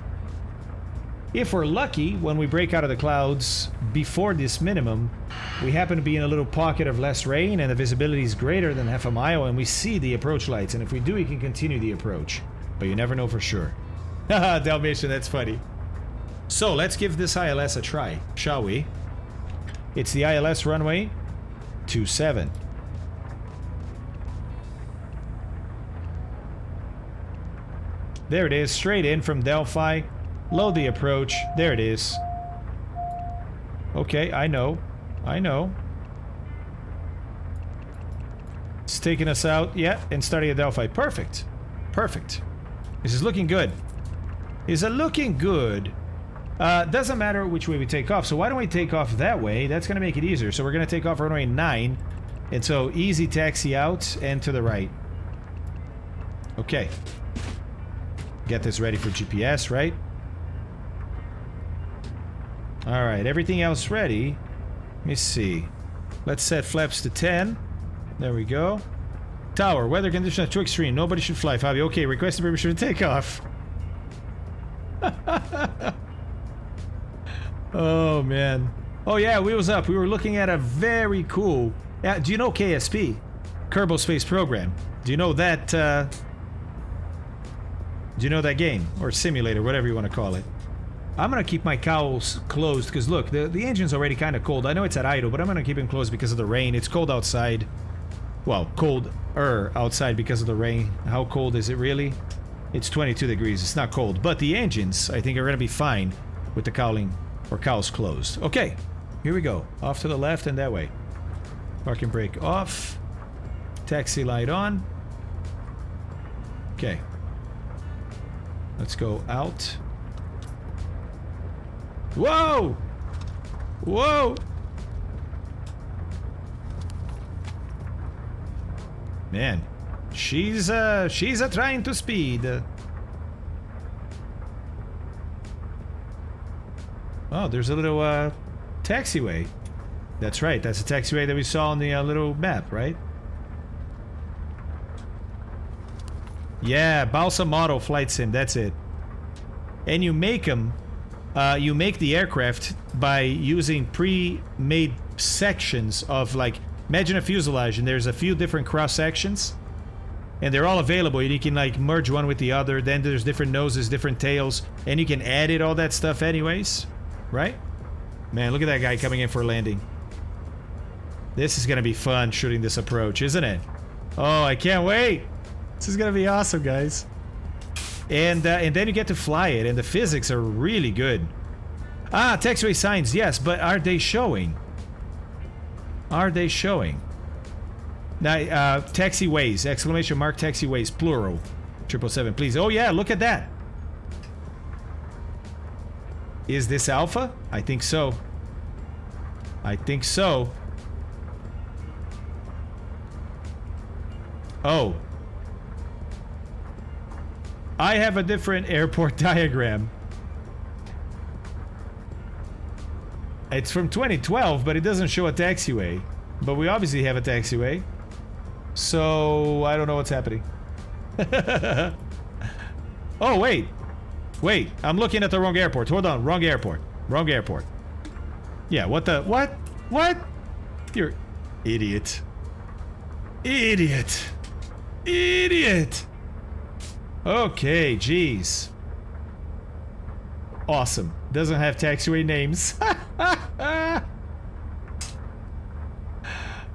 If we're lucky, when we break out of the clouds before this minimum, we happen to be in a little pocket of less rain and the visibility is greater than half a mile and we see the approach lights. And if we do, we can continue the approach. But you never know for sure. Haha, Dalmatian, that's funny. So let's give this ILS a try, shall we? It's the ILS runway 27. There it is, straight in from Delphi. Load the approach. There it is. Okay, I know. I know. It's taking us out. Yeah, and starting at Delphi. Perfect. Perfect. This is looking good. Is it looking good? Doesn't matter which way we take off. So why don't we take off that way? That's going to make it easier. So we're going to take off runway 9. And so easy taxi out and to the right. Okay. Get this ready for GPS, right? Alright, everything else ready. Let me see. Let's set flaps to 10. There we go. Tower, weather conditions are too extreme. Nobody should fly, Fabio. Okay, request permission to take off. Oh, man. Oh, yeah, wheels up. We were looking at a very cool... do you know KSP? Kerbal Space Program. Do you know that... do you know that game? Or simulator, whatever you want to call it. I'm going to keep my cowls closed because look, the engine's already kind of cold. I know it's at idle, but I'm going to keep them closed because of the rain. It's cold outside. Well, colder outside because of the rain. How cold is it really? It's 22 degrees. It's not cold. But the engines, I think, are going to be fine with the cowling or cowls closed. Okay, here we go. Off to the left and that way. Parking brake off. Taxi light on. Okay. Let's go out. Whoa! Whoa! Man, she's trying to speed. Oh, there's a little taxiway. That's right. That's the taxiway that we saw on the little map, right? Yeah, Balsa Model Flight Sim. That's it. And you make them. You make the aircraft by using pre-made sections of, like, imagine a fuselage and there's a few different cross sections and they're all available and you can like merge one with the other. Then there's different noses, different tails, and you can edit all that stuff anyways, right? Man, look at that guy coming in for a landing. This is gonna be fun shooting this approach, isn't it? Oh, I can't wait. This is gonna be awesome, guys. And then you get to fly it, and the physics are really good. Ah, taxiway signs, yes, but are they showing? Are they showing? Now, taxiways, exclamation mark, taxiways, plural. 777, please. Oh yeah, look at that. Is this Alpha? I think so. I think so. Oh. I have a different airport diagram. It's from 2012, but it doesn't show a taxiway. But we obviously have a taxiway. So, I don't know what's happening. Oh, wait. Wait, I'm looking at the wrong airport. Hold on, wrong airport. Wrong airport. Yeah, what the... What? What? You're... Idiot. Idiot. Idiot. Okay, jeez. Awesome. Doesn't have taxiway names.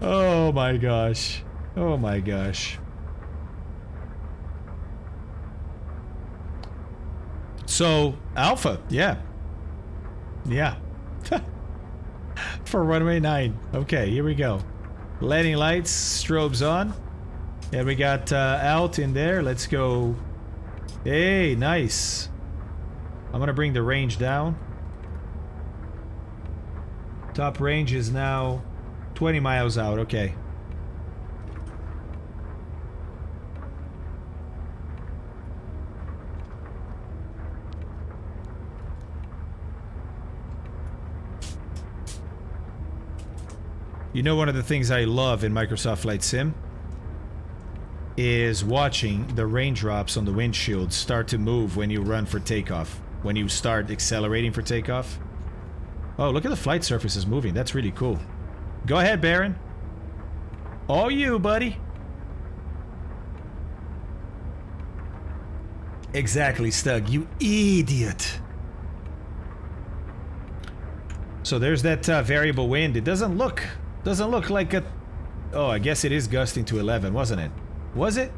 Oh my gosh. Oh my gosh. So, Alpha, yeah. Yeah. For runway 9. Okay, here we go. Landing lights, strobes on. And we got out in there. Let's go. Hey, nice. I'm gonna bring the range down. Top range is now 20 miles out. Okay. You know, one of the things I love in Microsoft Flight Sim is watching the raindrops on the windshield start to move when you run for takeoff. When you start accelerating for takeoff. Oh, look at the flight surfaces moving. That's really cool. Go ahead, Baron. All you, buddy. Exactly, Stug. You idiot. So there's that variable wind. It doesn't look like a... Oh, I guess it is gusting to 11, wasn't it? Was it?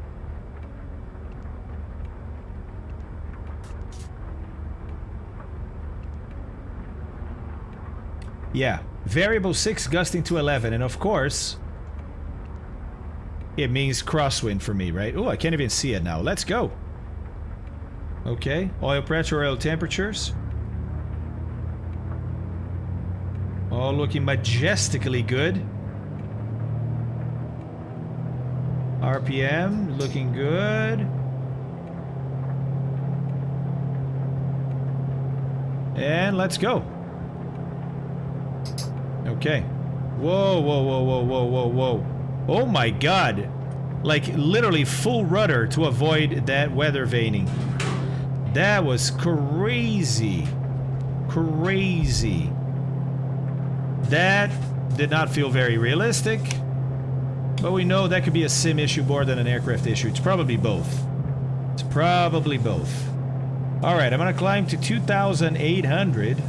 Yeah, variable 6 gusting to 11, and of course, it means crosswind for me, right? Oh, I can't even see it now. Let's go. Okay, oil pressure, oil temperatures. All looking majestically good. RPM looking good. And let's go. Okay. Whoa, whoa, whoa, whoa, whoa, whoa, whoa. Oh my god. Like literally full rudder to avoid that weather veining. That was crazy. Crazy. That did not feel very realistic. But we know that could be a sim issue more than an aircraft issue. It's probably both. It's probably both. Alright, I'm gonna climb to 2,800.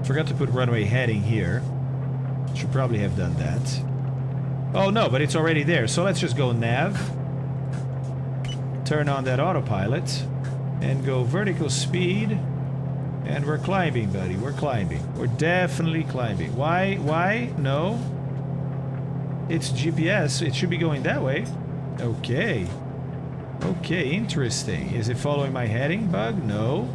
Forgot to put runway heading here. Should probably have done that. Oh no, but it's already there. So let's just go nav. Turn on that autopilot. And go vertical speed. And we're climbing, buddy. We're climbing. We're definitely climbing. Why? Why? No. It's GPS. It should be going that way. Okay. Okay, interesting. Is it following my heading bug? No.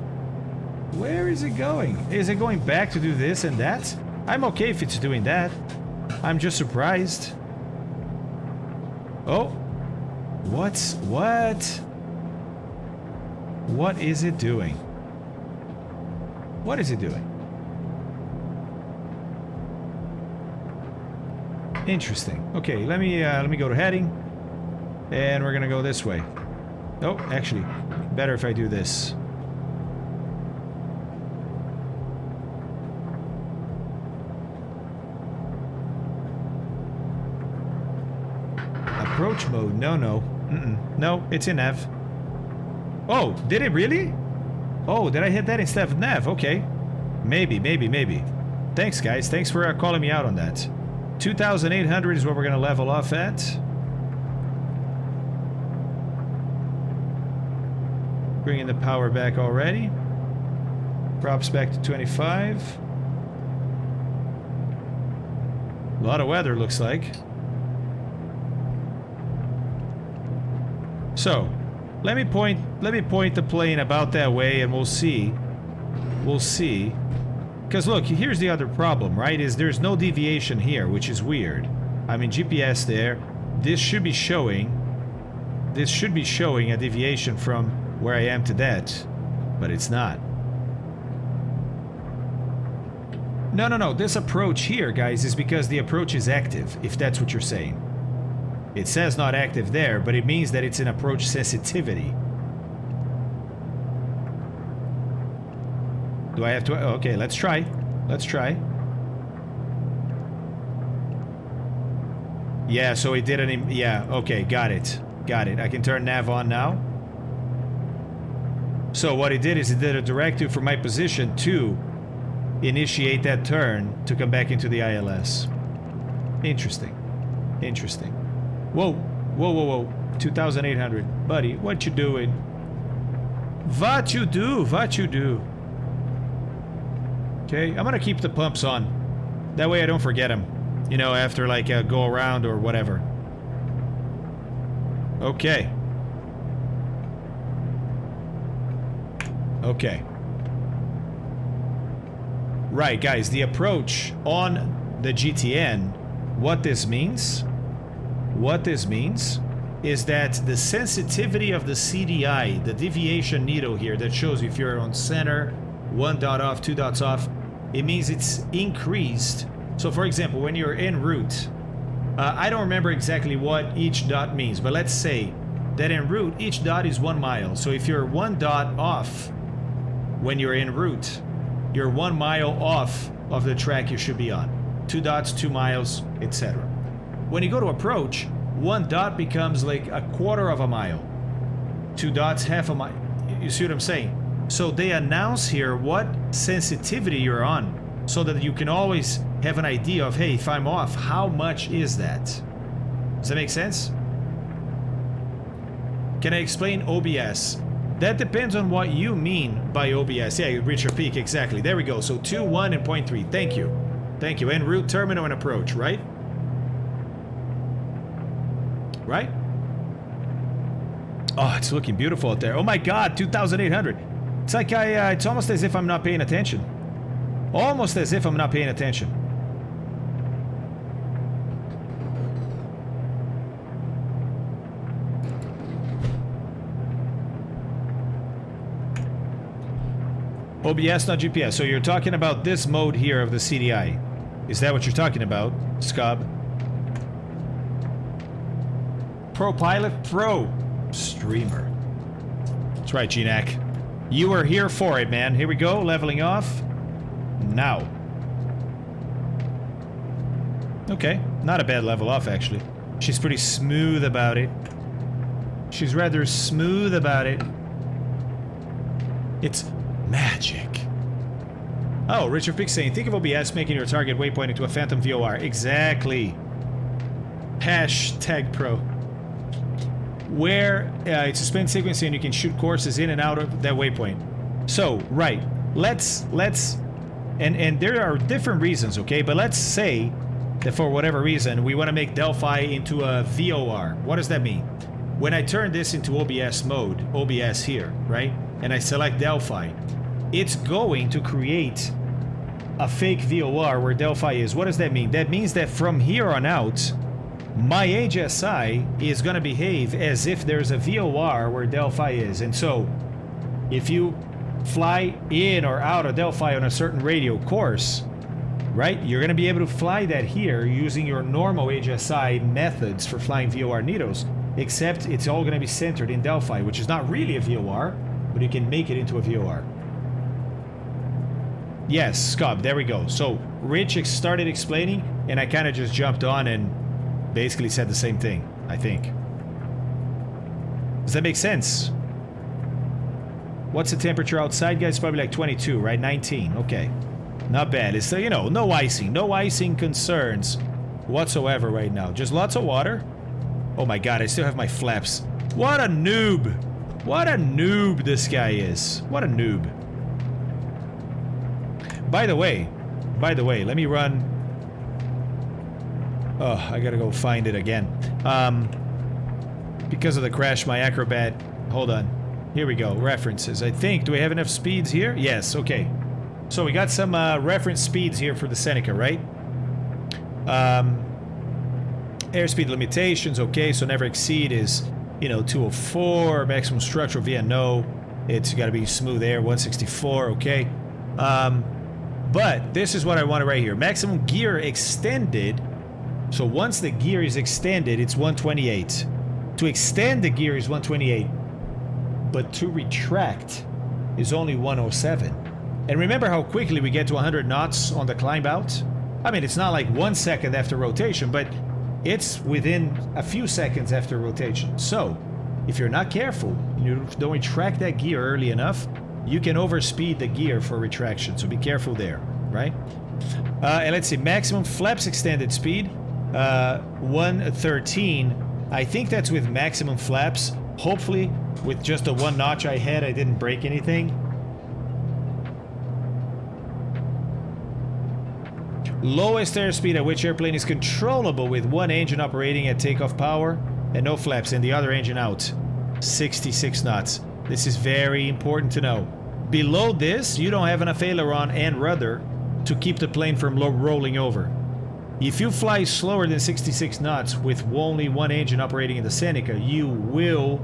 Where is it going? Is it going back to do this and that? I'm okay if it's doing that. I'm just surprised. Oh. What? What is it doing? What is it doing? Interesting. Okay, let me go to heading. And we're gonna go this way. Oh, actually, better if I do this. Approach mode. No. No, it's in nav. Oh, did it really? Oh, did I hit that instead of nav? Okay. Maybe. Thanks, guys. Thanks for calling me out on that. 2,800 is what we're going to level off at. Bringing the power back already. Props back to 25. A lot of weather, looks like. So, let me point the plane about that way and we'll see. We'll see. Because look, here's the other problem, right? Is there's no deviation here, which is weird. I mean, GPS there. This should be showing a deviation from where I am to that. But it's not. No. This approach here, guys, is because the approach is active, if that's what you're saying. It says not active there, but it means that it's an approach sensitivity. Do I have to... Okay, let's try. Let's try. Yeah, so it didn't... Yeah, okay, got it. Got it. I can turn nav on now. So what it did is it did a directive from my position to initiate that turn to come back into the ILS. Interesting. Interesting. Whoa. 2,800. Buddy, what you doing? What you do? Okay, I'm gonna keep the pumps on. That way I don't forget them. You know, after like a go around or whatever. Okay. Okay. Right, guys, the approach on the GTN, what this means is that the sensitivity of the CDI, the deviation needle here that shows if you're on center 1 dot off, 2 dots off, it means it's increased. So for example, when you're en route, I don't remember exactly what each dot means, but let's say that en route, each dot is 1 mile. So if you're 1 dot off when you're en route, you're 1 mile off of the track you should be on. 2 dots, 2 miles, etc. When you go to approach, 1 dot becomes like a quarter of a mile. 2 dots, half a mile. You see what I'm saying? So they announce here what sensitivity you're on so that you can always have an idea of, hey, if I'm off, how much is that? Does that make sense? Can I explain OBS? That depends on what you mean by OBS. Yeah, you reach your peak, exactly. There we go. So 2, 1, and 0.3. Thank you. Thank you. En route, terminal, and approach, right? Right? Oh, it's looking beautiful out there. Oh my God, 2,800. It's like it's almost as if I'm not paying attention. Almost as if I'm not paying attention. OBS, not GPS. So you're talking about this mode here of the CDI. Is that what you're talking about, Scub? Pro Pilot Pro Streamer. That's right, GNAC. You were here for it, man. Here we go, leveling off. Now. Okay, not a bad level off, actually. She's pretty smooth about it. She's rather smooth about it. It's magic. Oh, Richard Pick saying, think of OBS making your target waypoint into a Phantom VOR. Exactly. Hashtag pro. Where it's a spin sequencing and you can shoot courses in and out of that waypoint. So, right. Let's and there are different reasons, okay? But let's say that for whatever reason we want to make Delphi into a VOR. What does that mean? When I turn this into OBS mode, OBS here, right? And I select Delphi, it's going to create a fake VOR where Delphi is. What does that mean? That means that from here on out, my HSI is going to behave as if there's a VOR where Delphi is. And so, if you fly in or out of Delphi on a certain radio course, right, you're going to be able to fly that here using your normal HSI methods for flying VOR NITOs, except it's all going to be centered in Delphi, which is not really a VOR, but you can make it into a VOR. Yes, Scub, there we go. So, Rich started explaining, and I kind of just jumped on and basically said the same thing, I think. Does that make sense? What's the temperature outside, guys? Probably like 22, right? 19, okay. Not bad. It's, you know, no icing. No icing concerns whatsoever right now. Just lots of water. Oh my God, I still have my flaps. What a noob. What a noob this guy is. What a noob. By the way, let me run. Oh, I gotta go find it again. Because of the crash, my Acrobat. Hold on. Here we go. References. I think. Do we have enough speeds here? Yes. Okay. So we got some reference speeds here for the Seneca, right? Airspeed limitations. Okay. So never exceed is, you know, 204. Maximum structural VNO. It's got to be smooth air. 164. Okay. But this is what I wanted right here. Maximum gear extended. So once the gear is extended, it's 128. To extend the gear is 128. But to retract is only 107. And remember how quickly we get to 100 knots on the climb out? I mean, it's not like 1 second after rotation, but it's within a few seconds after rotation. So, if you're not careful, you don't retract that gear early enough, you can overspeed the gear for retraction. So be careful there, right? And let's see, maximum flaps extended speed, 113. I think that's with maximum flaps. Hopefully, with just the one notch I had, I didn't break anything. Lowest airspeed at which airplane is controllable with one engine operating at takeoff power and no flaps and the other engine out. 66 knots. This is very important to know. Below this, you don't have enough aileron and rudder to keep the plane from rolling over. If you fly slower than 66 knots with only one engine operating in the Seneca, you will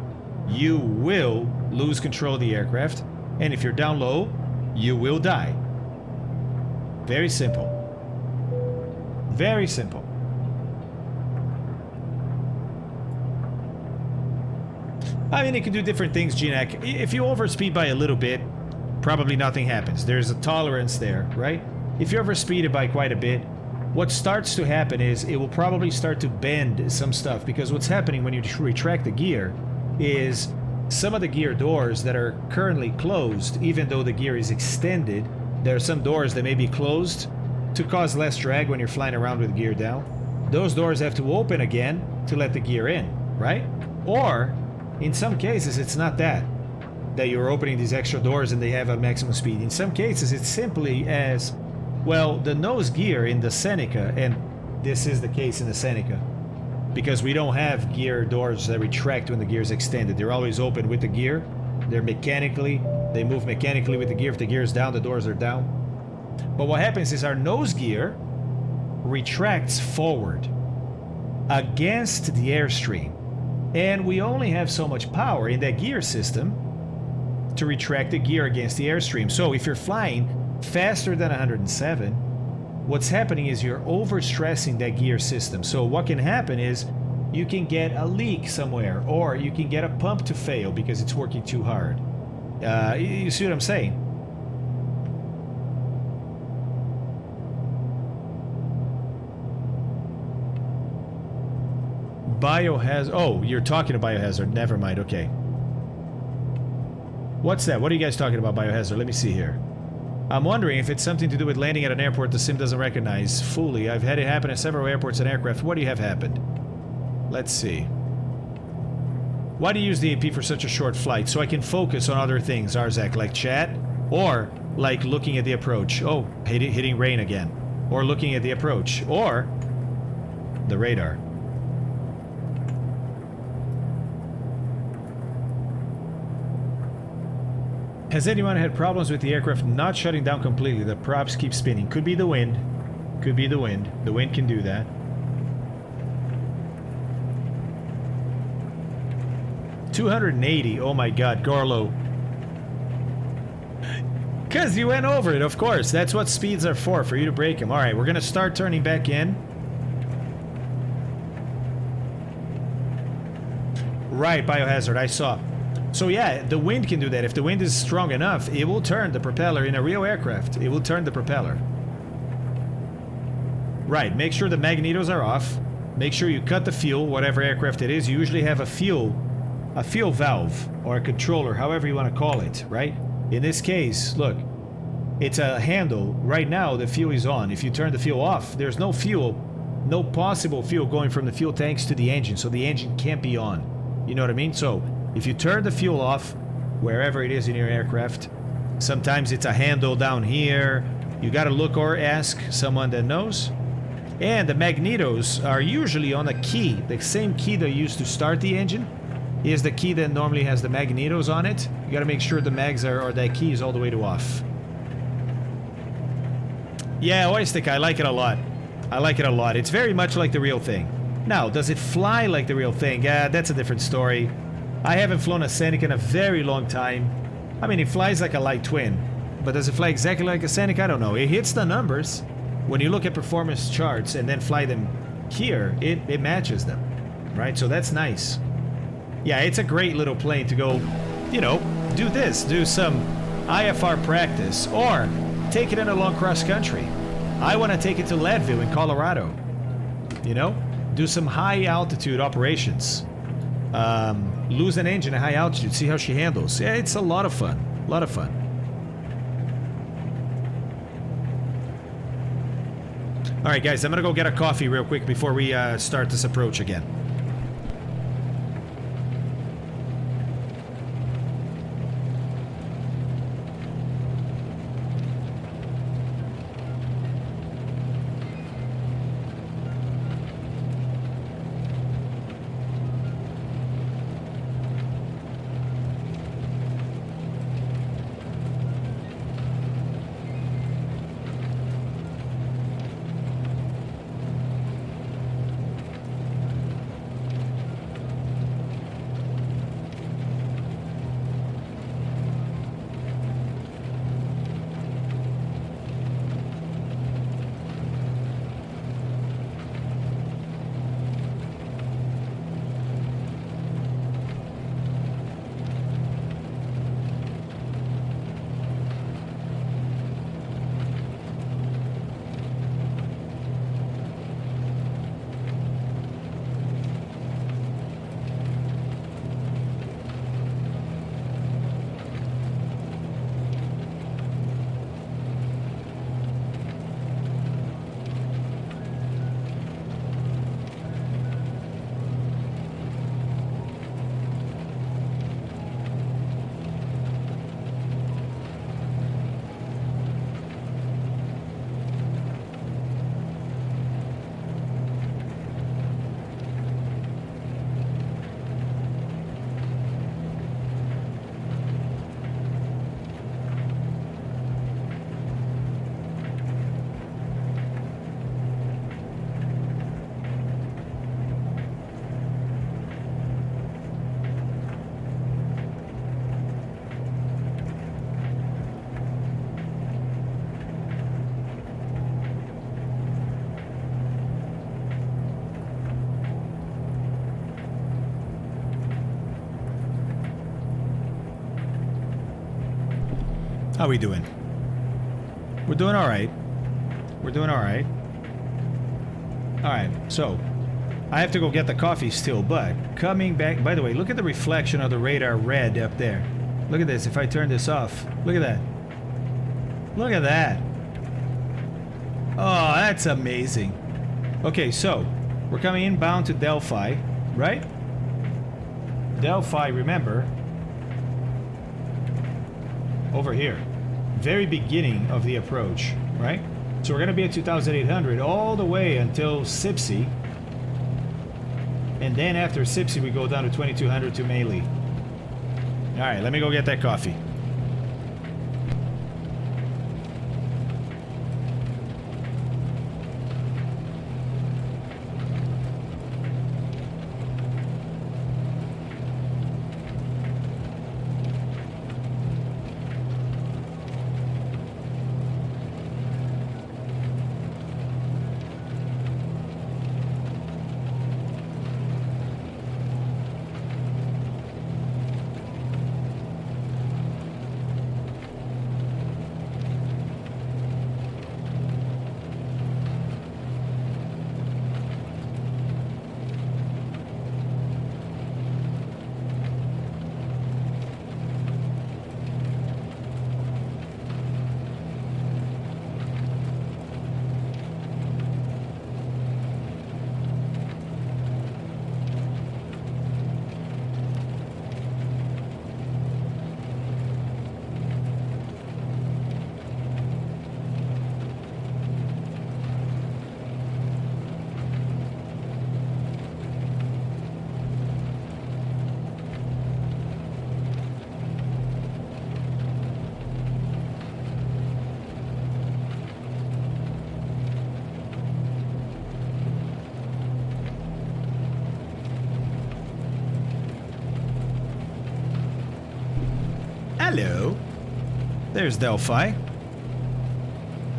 lose control of the aircraft. And if you're down low, you will die. Very simple. Very simple. I mean, it can do different things, GNAC. If you overspeed by a little bit, probably nothing happens. There's a tolerance there, right? If you overspeed it by quite a bit, what starts to happen is it will probably start to bend some stuff, because what's happening when you retract the gear is some of the gear doors that are currently closed, even though the gear is extended, there are some doors that may be closed to cause less drag when you're flying around with the gear down. Those doors have to open again to let the gear in, right? Or, in some cases, it's not that you're opening these extra doors and they have a maximum speed. In some cases, it's simply as, well, the nose gear in the Seneca, and this is the case in the Seneca, because we don't have gear doors that retract when the gear is extended. They're always open with the gear. They move mechanically with the gear. If the gear is down, the doors are down. But what happens is our nose gear retracts forward against the airstream. And we only have so much power in that gear system to retract the gear against the airstream. So if you're flying faster than 107, what's happening is you're overstressing that gear system. So what can happen is you can get a leak somewhere, or you can get a pump to fail because it's working too hard. You see what I'm saying? Biohazard. Oh, you're talking about biohazard. Never mind. Okay. What's that? What are you guys talking about, biohazard? Let me see here. I'm wondering if it's something to do with landing at an airport the sim doesn't recognize fully. I've had it happen at several airports and aircraft. What do you have happened? Let's see. Why do you use the AP for such a short flight? So I can focus on other things, Arzak, like chat, or like looking at the approach. Oh, hitting rain again. Or looking at the approach, or the radar. Has anyone had problems with the aircraft not shutting down completely? The props keep spinning. Could be the wind. Could be the wind. The wind can do that. $280. Oh my god, Gorlo. Because you went over it, of course. That's what speeds are for you to break them. Alright, we're going to start turning back in. Right, Biohazard, I saw. So yeah, the wind can do that. If the wind is strong enough, it will turn the propeller in a real aircraft. It will turn the propeller. Right, make sure the magnetos are off. Make sure you cut the fuel, whatever aircraft it is. You usually have a fuel valve or a controller, however you want to call it, right? In this case, look, it's a handle. Right now, the fuel is on. If you turn the fuel off, there's no fuel, no possible fuel going from the fuel tanks to the engine, so the engine can't be on. You know what I mean? So if you turn the fuel off, wherever it is in your aircraft, sometimes it's a handle down here. You got to look or ask someone that knows. And the magnetos are usually on a key. The same key they use to start the engine is the key that normally has the magnetos on it. You got to make sure the mags are, or that key is all the way to off. Yeah, Oistic, I like it a lot. I like it a lot. It's very much like the real thing. Now, does it fly like the real thing? Yeah, that's a different story. I haven't flown a Seneca in a very long time. I mean, it flies like a light twin. But does it fly exactly like a Seneca? I don't know. It hits the numbers. When you look at performance charts and then fly them here, it matches them. Right? So that's nice. Yeah, it's a great little plane to go, you know, do this. Do some IFR practice. Or take it in a long cross country. I want to take it to Leadville in Colorado. You know? Do some high altitude operations. Lose an engine at high altitude, see how she handles. Yeah, it's a lot of fun. A lot of fun. Alright guys, I'm gonna go get a coffee real quick before we start this approach again. How we doing? We're doing all right. We're doing all right. All right, so I have to go get the coffee still, but coming back... By the way, look at the reflection of the radar red up there. Look at this. If I turn this off, look at that. Look at that. Oh, that's amazing. Okay, so we're coming inbound to Delphi, right? Delphi, remember, over here, very beginning of the approach, right? So we're going to be at 2,800 all the way until Sipsey. And then after Sipsey, we go down to 2,200 to Melee. All right, let me go get that coffee. Hello. There's Delphi.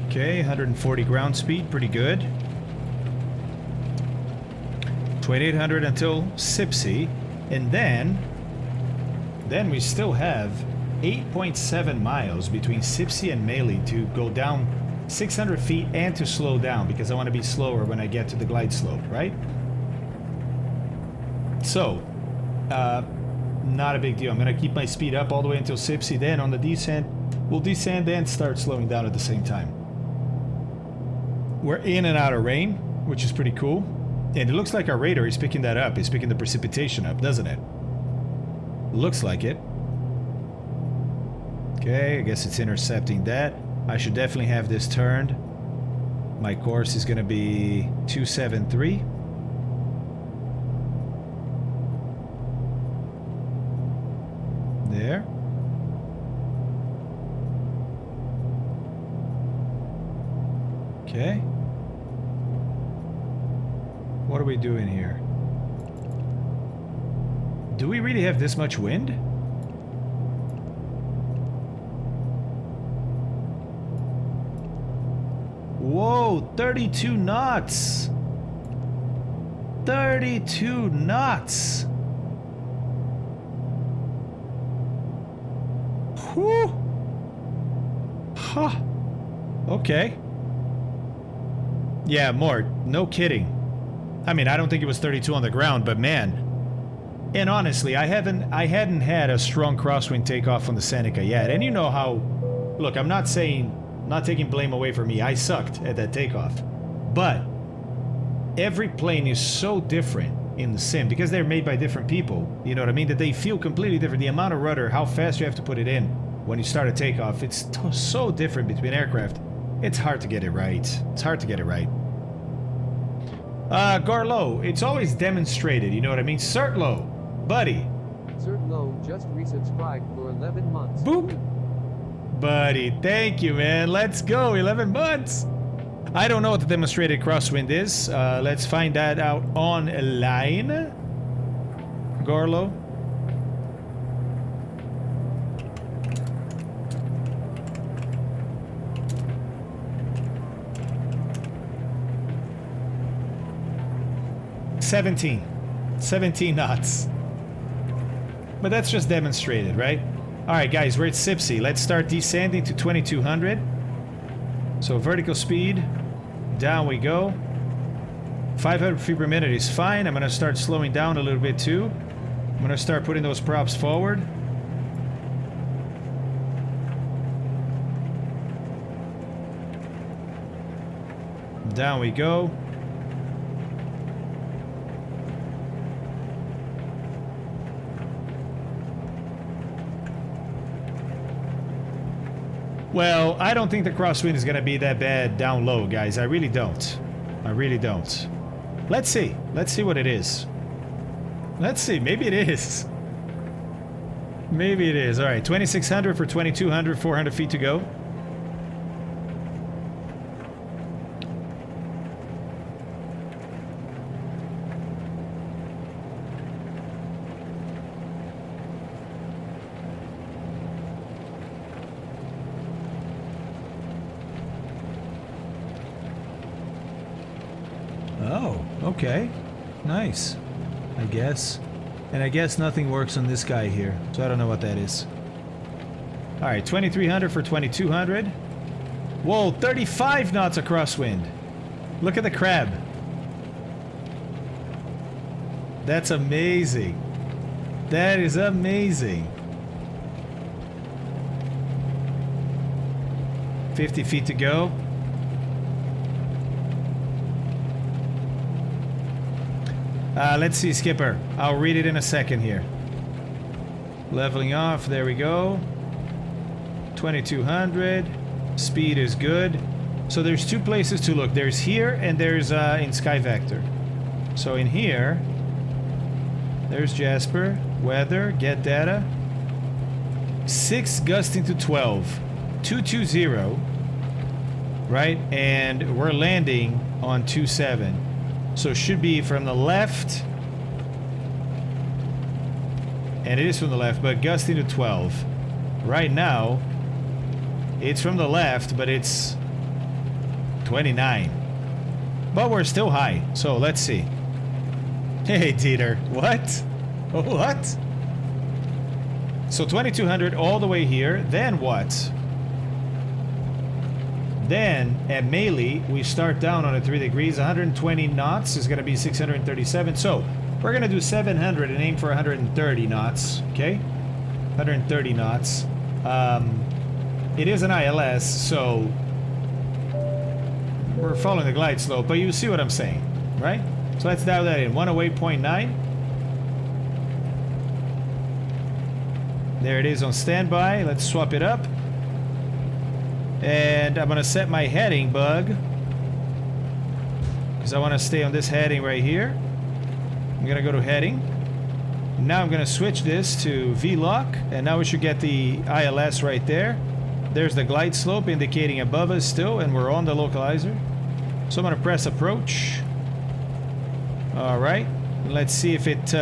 Okay, 140 ground speed, pretty good. 2,800 until Sipsey, and then we still have 8.7 miles between Sipsey and Melee to go down 600 feet and to slow down because I want to be slower when I get to the glide slope, right? So, not a big deal. I'm going to keep my speed up all the way until Sipsey. Then on the descent, we'll descend and start slowing down at the same time. We're in and out of rain, which is pretty cool. And it looks like our radar is picking that up. It's picking the precipitation up, doesn't it? Looks like it. Okay, I guess it's intercepting that. I should definitely have this turned. My course is going to be 273. There. Okay. What are we doing here? Do we really have this much wind? Whoa, 32 knots. 32 knots. Whew. Huh. Okay. Yeah, Mort, no kidding. I mean, I don't think it was 32 on the ground, but man. And honestly, I hadn't had a strong crosswind takeoff on the Seneca yet. And you know how, look, I'm not taking blame away from me. I sucked at that takeoff. But every plane is so different in the sim because they're made by different people. You know what I mean? That they feel completely different. The amount of rudder, how fast you have to put it in when you start a takeoff, it's so different between aircraft. It's hard to get it right. It's hard to get it right. Garlo, it's always demonstrated, you know what I mean? Certlo, buddy. Certlo just resubscribed for 11 months. Boop. Buddy, thank you, man. Let's go, 11 months. I don't know what the demonstrated crosswind is. Let's find that out online. Garlo. Seventeen knots. But that's just demonstrated, right? Alright guys, we're at Sipsey. Let's start descending to 2200. So vertical speed, down we go. 500 feet per minute is fine. I'm going to start slowing down a little bit too. I'm going to start putting those props forward. Down we go. Well, I don't think the crosswind is going to be that bad down low, guys. I really don't. I really don't. Let's see. Let's see what it is. Let's see. Maybe it is. Maybe it is. All right, 2600 for 2200, 400 feet to go. Oh, okay. Nice. I guess. And I guess nothing works on this guy here, so I don't know what that is. Alright, 2300 for 2200. Whoa, 35 knots of crosswind. Look at the crab. That's amazing. That is amazing. 50 feet to go. Let's see, Skipper. I'll read it in a second here. Leveling off. There we go. 2200. Speed is good. So there's two places to look. There's here and there's in Sky Vector. So in here, there's Jasper. Weather. Get data. 6 gusting to 12. 220. Right? And we're landing on 27. So it should be from the left. And it is from the left, but gusting to 12. Right now, it's from the left, but it's 29. But we're still high, so let's see. Hey, Dieter. What? What? So 2200 all the way here. Then what? Then at Melee, we start down on a 3 degrees. 120 knots is going to be 637. So we're going to do 700 and aim for 130 knots. Okay? 130 knots. It is an ILS, so we're following the glide slope, but you see what I'm saying, right? So let's dial that in. 108.9. There it is on standby. Let's swap it up. And I'm going to set my heading bug, because I want to stay on this heading right here. I'm going to go to heading. Now I'm going to switch this to V-lock, and now we should get the ILS right there. There's the glide slope indicating above us still, and we're on the localizer. So I'm going to press approach. Alright, let's see if it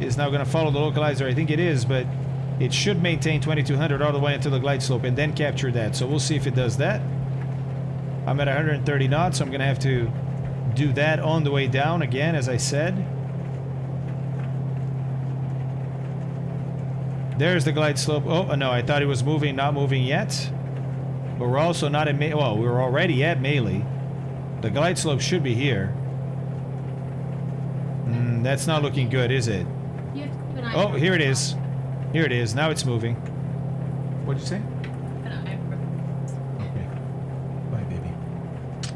is now going to follow the localizer. I think it is, but it should maintain 2200 all the way into the glide slope and then capture that. So we'll see if it does that. I'm at 130 knots, so I'm going to have to do that on the way down again, as I said. There's the glide slope. Oh, no, I thought it was moving, not moving yet. But we're also not at Melee. Well, we're already at Melee. The glide slope should be here. That's not looking good, is it? You have to keep an eye Oh, on here it it. is. Here it is. Now it's moving. What'd you say? Keep an eye on Okay. Bye, baby.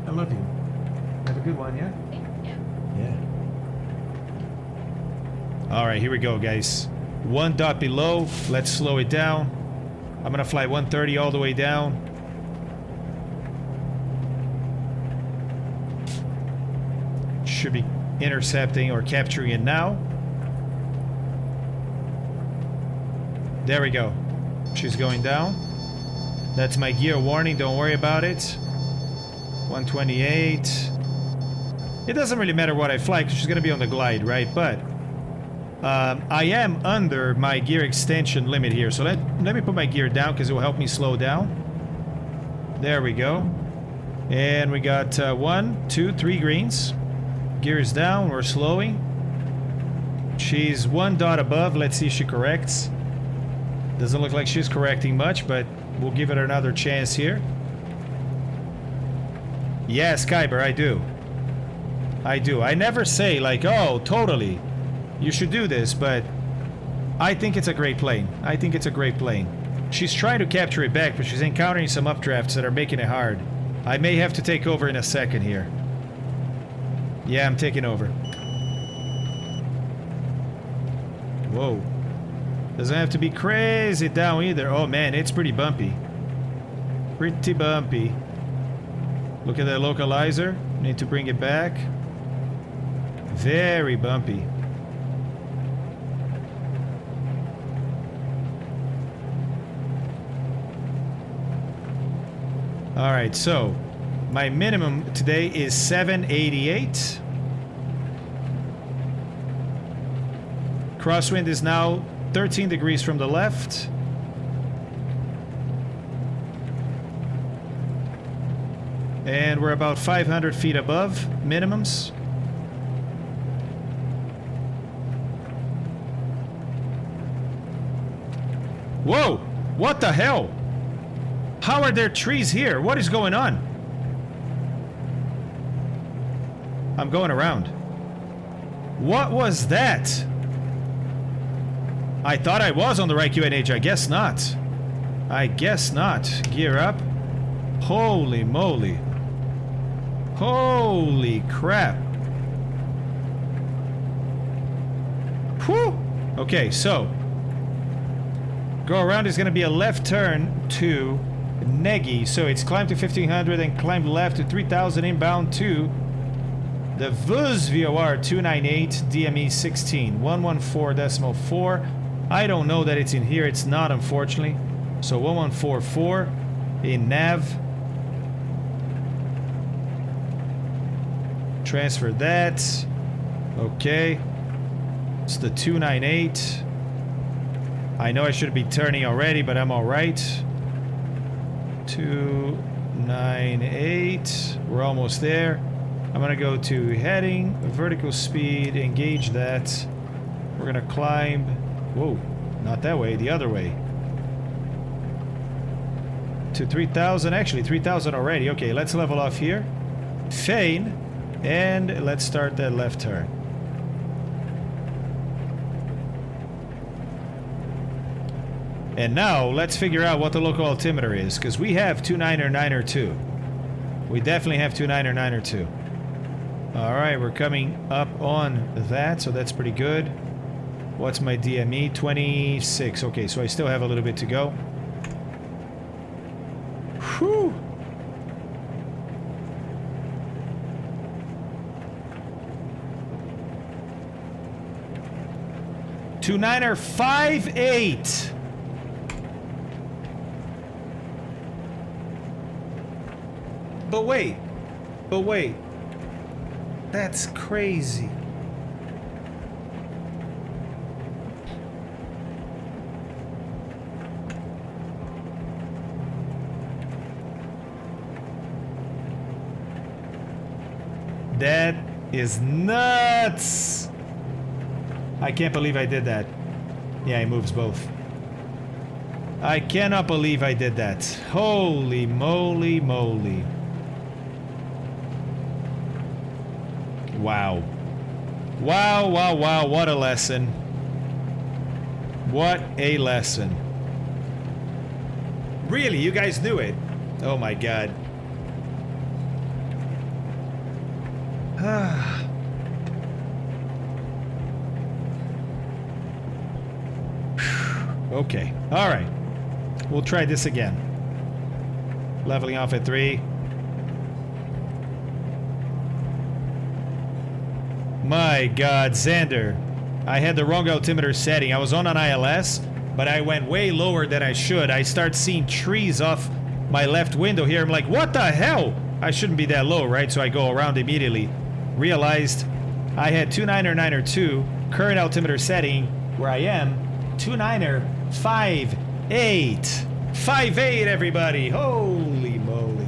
I love you. Have a good one, yeah? it. Yeah. Yeah. All right, here we go, guys. 1 dot below. Let's slow it down. I'm gonna fly 130 all the way down. Should be intercepting or capturing it now. There we go. She's going down. That's my gear warning. Don't worry about it. 128. It doesn't really matter what I fly because she's going to be on the glide, right? But I am under my gear extension limit here. So let me put my gear down because it will help me slow down. There we go. And we got 1, 2, 3 greens. Gear is down. We're slowing. She's 1 dot above. Let's see if she corrects. Doesn't look like she's correcting much, but we'll give it another chance here. Yes, Kyber, I do. I do. I never say like, oh, totally, you should do this, but I think it's a great plane. I think it's a great plane. She's trying to capture it back, but she's encountering some updrafts that are making it hard. I may have to take over in a second here. Yeah, I'm taking over. Whoa. Doesn't have to be crazy down either. Oh man, it's pretty bumpy. Pretty bumpy. Look at that localizer. Need to bring it back. Very bumpy. Alright, so my minimum today is 788. Crosswind is now 13 degrees from the left. And we're about 500 feet above minimums. Whoa! What the hell? How are there trees here? What is going on? I'm going around. What was that? I thought I was on the right QNH. I guess not. I guess not. Gear up. Holy moly. Holy crap. Whew. Okay, so go around is going to be a left turn to Negi. So it's climb to 1500 and climb left to 3000 inbound to the VUZ VOR 298 DME 16 114.4. I don't know that it's in here. It's not, unfortunately. So 1144 in nav. Transfer that. Okay. It's the 298. I know I should be turning already, but I'm alright. 298. We're almost there. I'm gonna go to heading, vertical speed, engage that. We're gonna climb. Whoa, not that way, the other way. To 3000, actually 3000 already. Okay, let's level off here. Feign, and let's start that left turn. And now let's figure out what the local altimeter is, because we have 29902. We definitely have 29902. Alright, we're coming up on that, so that's pretty good. What's my DME? 26. Okay, so I still have a little bit to go. Whew! Two 9er58. But wait. That's crazy. That is nuts. I can't believe I did that. Yeah, he moves both. I cannot believe I did that. Holy moly moly. Wow. Wow, wow, wow. What a lesson. What a lesson. Really? You guys knew it? Oh my god. Okay. Alright. We'll try this again. Leveling off at 3. My god, Xander. I had the wrong altimeter setting. I was on an ILS, but I went way lower than I should. I start seeing trees off my left window here. I'm like, what the hell? I shouldn't be that low, right? So I go around immediately. Realized I had 29902 current altimeter setting where I am 29958. 58, everybody. Holy moly.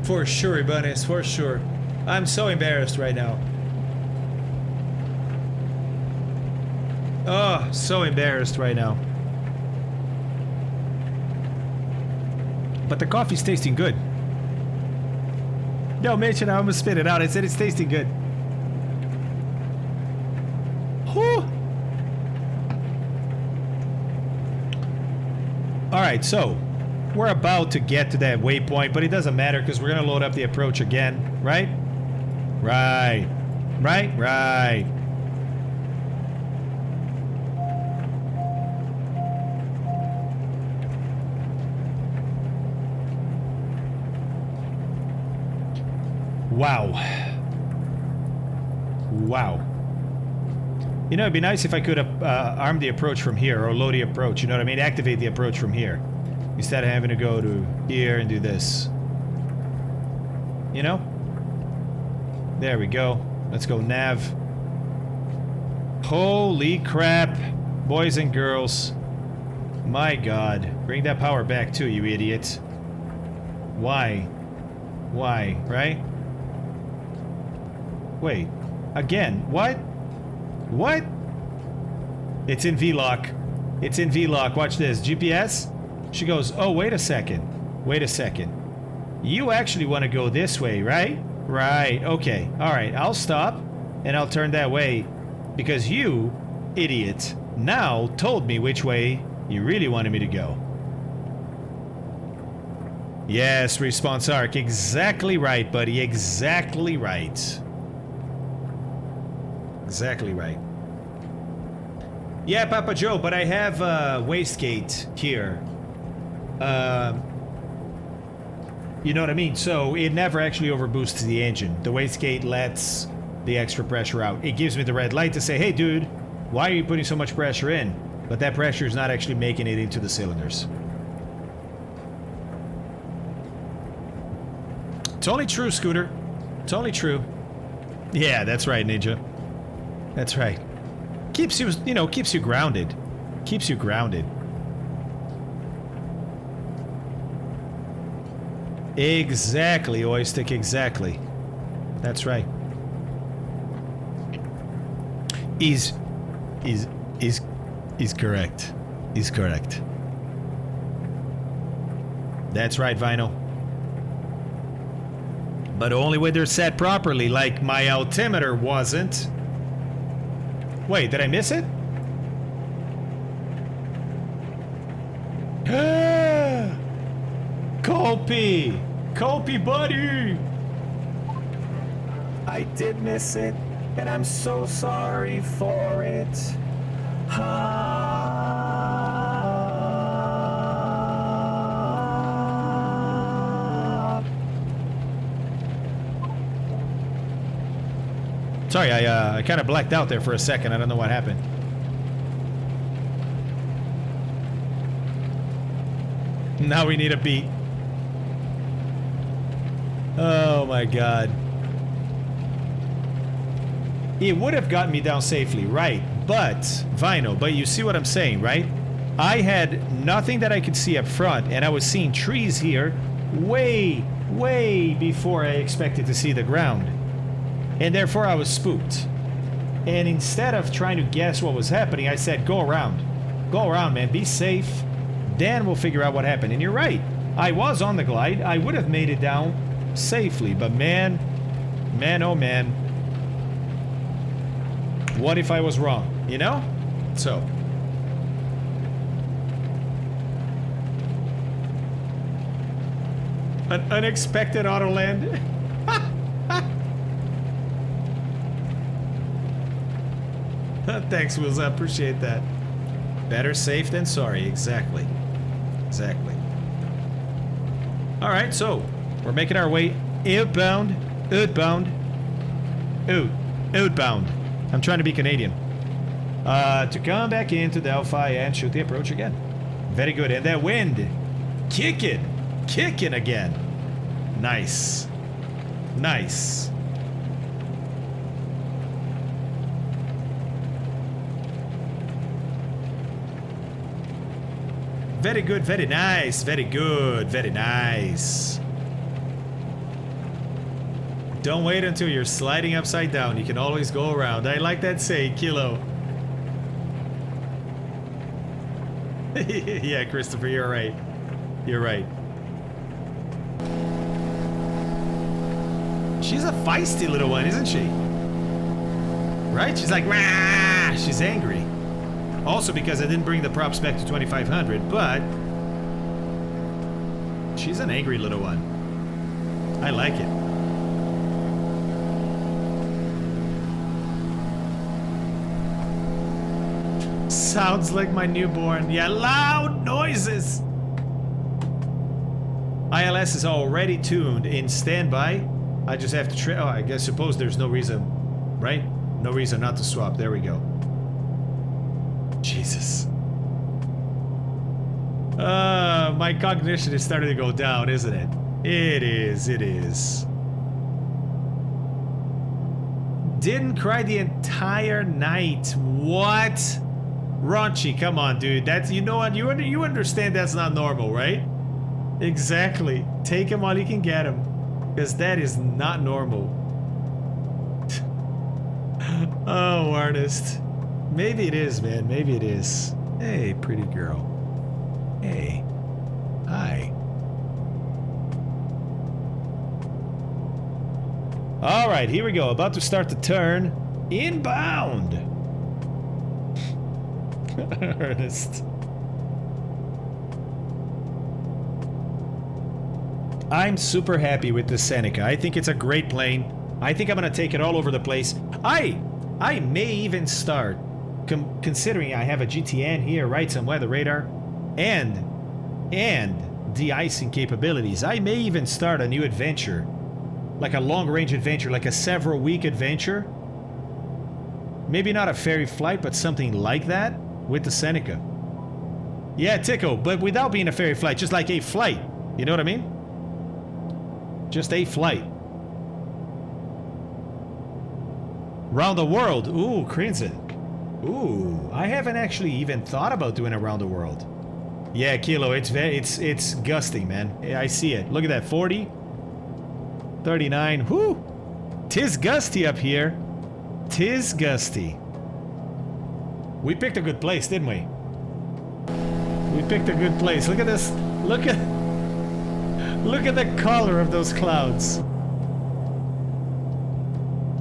For sure, Ibanez, for sure. I'm so embarrassed right now. Oh, so embarrassed right now. But the coffee's tasting good. No, Mitch, and I almost spit it out. I said it's tasting good. Whew. Alright, so we're about to get to that waypoint, but it doesn't matter because we're going to load up the approach again, right? Right. Right. Wow. You know, it'd be nice if I could arm the approach from here, or load the approach, you know what I mean? Activate the approach from here, instead of having to go to here and do this. You know? There we go. Let's go nav. Holy crap, boys and girls. My God. Bring that power back too, you idiot. Why, right? Wait, again, what? What? It's in V-lock. It's in V-lock. Watch this. GPS? She goes, oh, wait a second. You actually want to go this way, right? Right, okay. Alright, I'll stop and I'll turn that way because you, idiot, now told me which way you really wanted me to go. Yes, response arc. Exactly right, buddy. Exactly right. Exactly right. Yeah, Papa Joe, but I have wastegate here. You know what I mean? So it never actually overboosts the engine. The wastegate lets the extra pressure out. It gives me the red light to say, hey dude, why are you putting so much pressure in? But that pressure is not actually making it into the cylinders. It's only true, Scooter. It's only true. Yeah, that's right, Ninja. That's right. Keeps you, you know, keeps you grounded. Keeps you grounded. Exactly, Oystick, exactly. That's right. He's correct. He's correct. That's right, Vinyl. But only when they're set properly, like my altimeter wasn't. Wait, did I miss it? Colpy! Colpy, buddy! I did miss it, and I'm so sorry for it. Sorry, I kind of blacked out there for a second. I don't know what happened. Now we need a beat. Oh my God. It would have gotten me down safely, right? But, Vino, but you see what I'm saying, right? I had nothing that I could see up front, and I was seeing trees here way before I expected to see the ground. And therefore I was spooked. And instead of trying to guess what was happening, I said, go around. Go around, man. Be safe. Then we'll figure out what happened. And you're right. I was on the glide. I would have made it down safely. But man, oh man. What if I was wrong? You know? So. An unexpected auto land. Thanks, Wills. I appreciate that. Better safe than sorry. Exactly. Exactly. Alright, so we're making our way outbound. Outbound. Outbound. I'm trying to be Canadian. To come back into Delphi and shoot the approach again. Very good. And that wind. Kicking again. Nice. Nice. Very good, very nice, very good, very nice. Don't wait until you're sliding upside down. You can always go around. I like that say, Kilo. Yeah, Christopher, you're right. You're right. She's a feisty little one, isn't she? Right? She's like, rah! She's angry. Also because I didn't bring the props back to 2500, but she's an angry little one. I like it. Sounds like my newborn. Yeah, loud noises. ILS is already tuned in standby. I just have to oh, I suppose there's no reason, right? No reason not to swap. There we go. Jesus. My cognition is starting to go down, isn't it? It is, it is. Didn't cry the entire night. What? Raunchy, come on, dude. That's, you know what? You understand that's not normal, right? Exactly. Take him while you can get him. Because that is not normal. Oh, Ernest. Maybe it is, man. Maybe it is. Hey, pretty girl. Hey. Hi. All right, here we go. About to start the turn. Inbound. Ernest. I'm super happy with the Seneca. I think it's a great plane. I think I'm gonna take it all over the place. I may even start, considering I have a GTN here, right? Some weather radar, and de-icing capabilities. I may even start a new adventure, like a long-range adventure, like a several-week adventure. Maybe not a ferry flight, but something like that with the Seneca. Yeah, Tico, but without being a ferry flight, just like a flight. You know what I mean? Just a flight. Round the world. Ooh, Crimson. Ooh, I haven't actually even thought about doing around the world. Yeah, Kilo, it's gusting, man. Yeah, I see it. Look at that, 40, 39. Whoo! Tis gusty up here. Tis gusty. We picked a good place, didn't we? We picked a good place. Look at this. Look at the color of those clouds.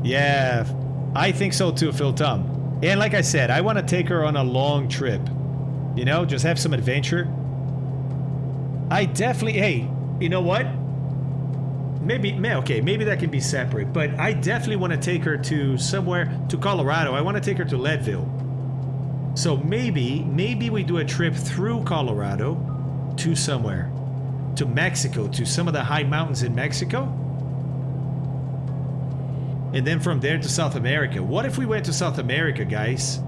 Yeah, I think so too, Phil Tom. And like I said, I want to take her on a long trip. You know, just have some adventure. I definitely, hey, you know what? Maybe that can be separate, but I definitely want to take her to somewhere, to Colorado. I want to take her to Leadville. So maybe we do a trip through Colorado to somewhere. To Mexico, to some of the high mountains in Mexico. And then from there to South America. What if we went to South America, guys?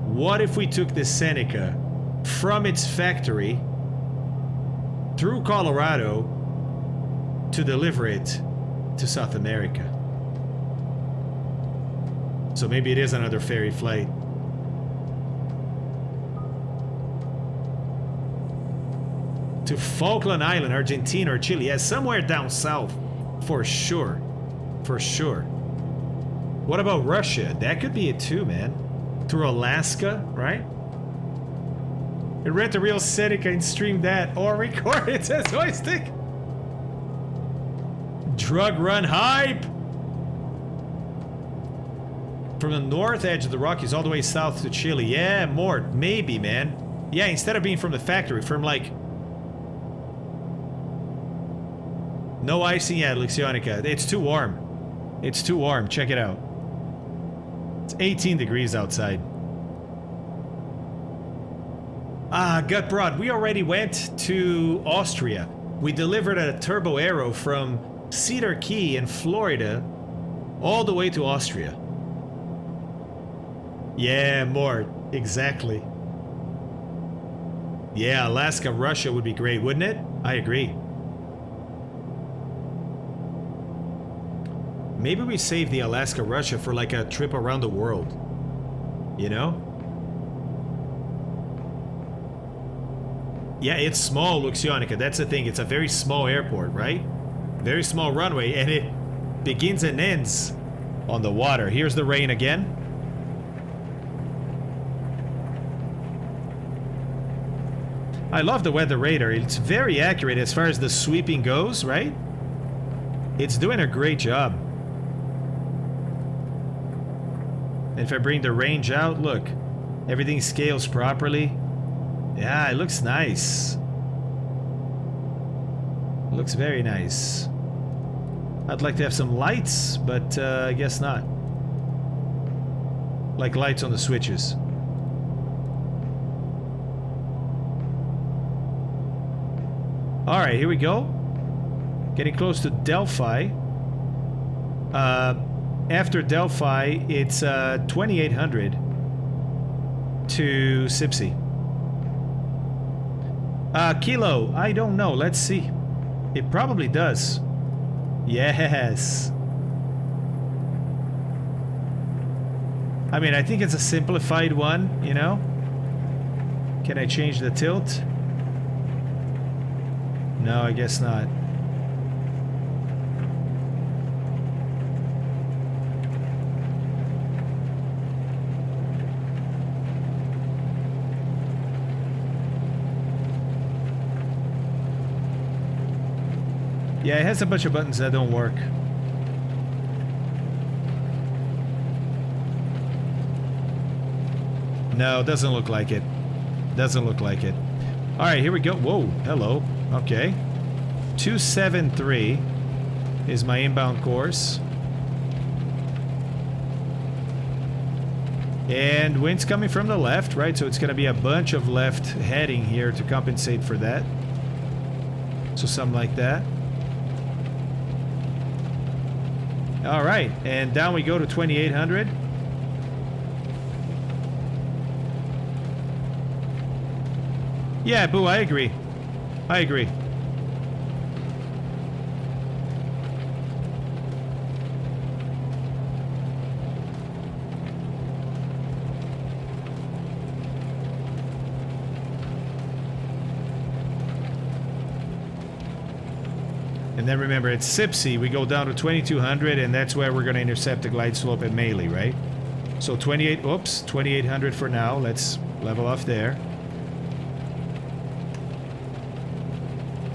What if we took this Seneca from its factory through Colorado to deliver it to South America? So maybe it is another ferry flight. To Falkland Island, Argentina or Chile. Yeah, somewhere down south. For sure. For sure. What about Russia? That could be it too, man. Through Alaska, right? And rent a real Seneca and stream that. Or record it as joystick. Drug run hype! From the north edge of the Rockies all the way south to Chile. Yeah, more. Maybe, man. Yeah, instead of being from the factory, from like... No icing yet, Luxionica. It's too warm. It's too warm. Check it out. It's 18 degrees outside. Ah, Gut Broad. We already went to Austria. We delivered a Turbo Aero from Cedar Key in Florida all the way to Austria. Yeah, more. Exactly. Yeah, Alaska, Russia would be great, wouldn't it? I agree. Maybe we save the Alaska, Russia for like a trip around the world. You know? Yeah, it's small, Luxionica. That's the thing. It's a very small airport, right? Very small runway, and it begins and ends on the water. Here's the rain again. I love the weather radar. It's very accurate as far as the sweeping goes, right? It's doing a great job. And if I bring the range out, look. Everything scales properly. Yeah, it looks nice. Looks very nice. I'd like to have some lights, but I guess not. Like lights on the switches. Alright, here we go. Getting close to Delphi. After Delphi, it's 2800 to Sipsey. Kilo, I don't know. Let's see. It probably does. Yes. I mean, I think it's a simplified one, you know? Can I change the tilt? No, I guess not. Yeah, it has a bunch of buttons that don't work. No, doesn't look like it. Doesn't look like it. Alright, here we go. Whoa, hello. Okay. 273 is my inbound course. And wind's coming from the left, right? So it's going to be a bunch of left heading here to compensate for that. So something like that. Alright, and down we go to 2800. Yeah, Boo, I agree. I agree. And then remember, it's Sipsey. We go down to 2200, and that's where we're going to intercept the glide slope at Melee, right? So 2800 for now. Let's level off there.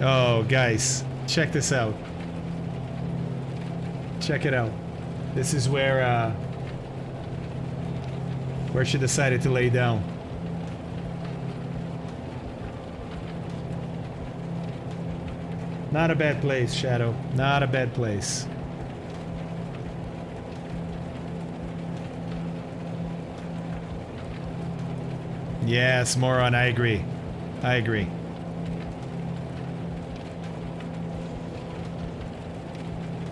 Oh, guys, check this out. Check it out. This is where she decided to lay down. Not a bad place, Shadow. Not a bad place. Yes, Moron, I agree. I agree.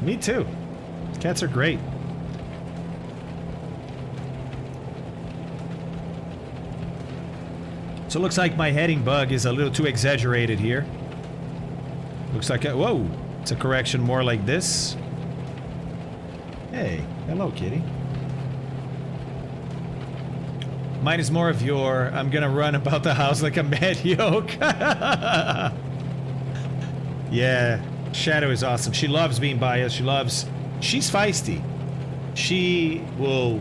Me too. Cats are great. So it looks like my heading bug is a little too exaggerated here. Looks like whoa, it's a correction more like this. Hey, hello, kitty. Mine is more of your, I'm gonna run about the house like a mad yoke. Yeah, Shadow is awesome. She loves being biased. She's feisty. She will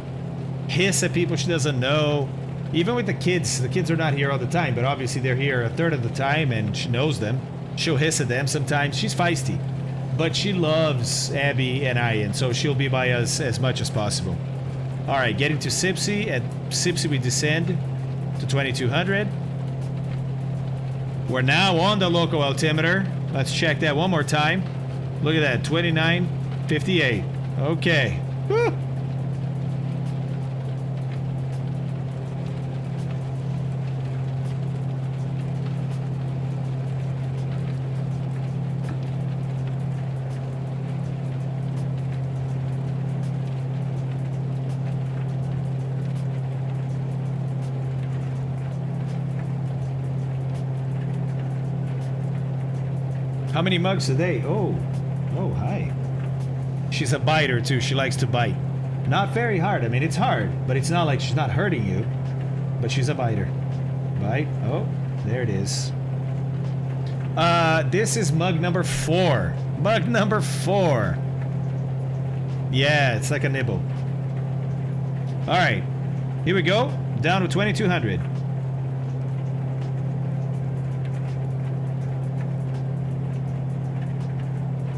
hiss at people she doesn't know. Even with the kids are not here all the time, but obviously they're here a third of the time and she knows them. She'll hiss at them sometimes. She's feisty. But she loves Abby and I, and so she'll be by us as much as possible. Alright, getting to Sipsey. At Sipsey we descend to 2200. We're now on the local altimeter. Let's check that one more time. Look at that, 2958. Okay. Woo. How many mugs a day? Oh, hi. She's a biter too. She likes to bite. Not very hard. I mean, it's hard, but it's not like she's not hurting you. But she's a biter. Bite. Oh, there it is. This is mug number 4. Mug number 4. Yeah, it's like a nibble. All right, here we go. Down to 2200.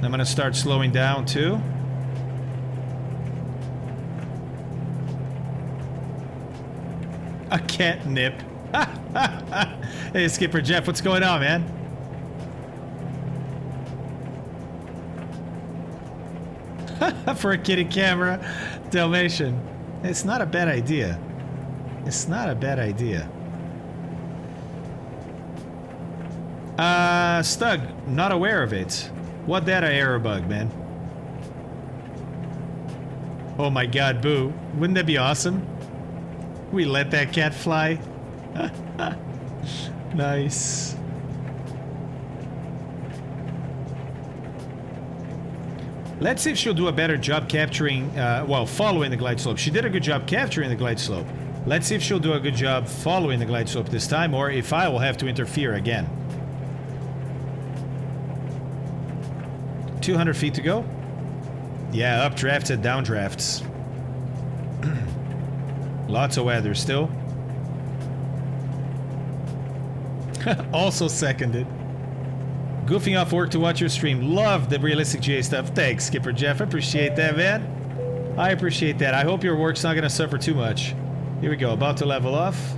I'm gonna start slowing down too. A catnip. Hey, Skipper Jeff, what's going on, man? For a kitty camera, Dalmatian. It's not a bad idea. It's not a bad idea. Stug, not aware of it. What data error bug, man? Oh my god, Boo. Wouldn't that be awesome? We let that cat fly. Nice. Let's see if she'll do a better job capturing, well, following the glide slope. She did a good job capturing the glide slope. Let's see if she'll do a good job following the glide slope this time, or if I will have to interfere again. 200 feet to go. Yeah, updrafts and downdrafts. Lots of weather still. Also seconded. Goofing off work to watch your stream. Love the realistic GA stuff. Thanks, Skipper Jeff. I appreciate that, man. I appreciate that. I hope your work's not going to suffer too much. Here we go. About to level off.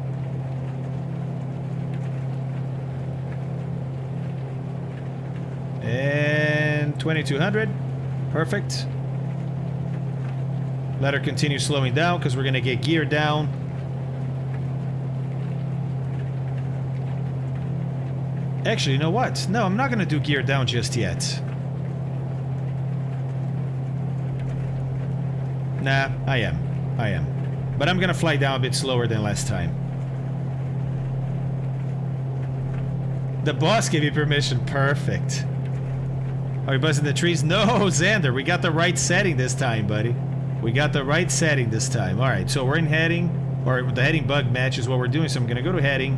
And 2200. Perfect. Let her continue slowing down because we're going to get geared down. Actually, you know what? No, I'm not going to do gear down just yet. Nah, I am. But I'm going to fly down a bit slower than last time. The boss gave you permission. Perfect. Are we buzzing the trees? No, Xander, we got the right setting this time, buddy. We got the right setting this time. Alright, so we're in heading, or the heading bug match is what we're doing, so I'm going to go to heading,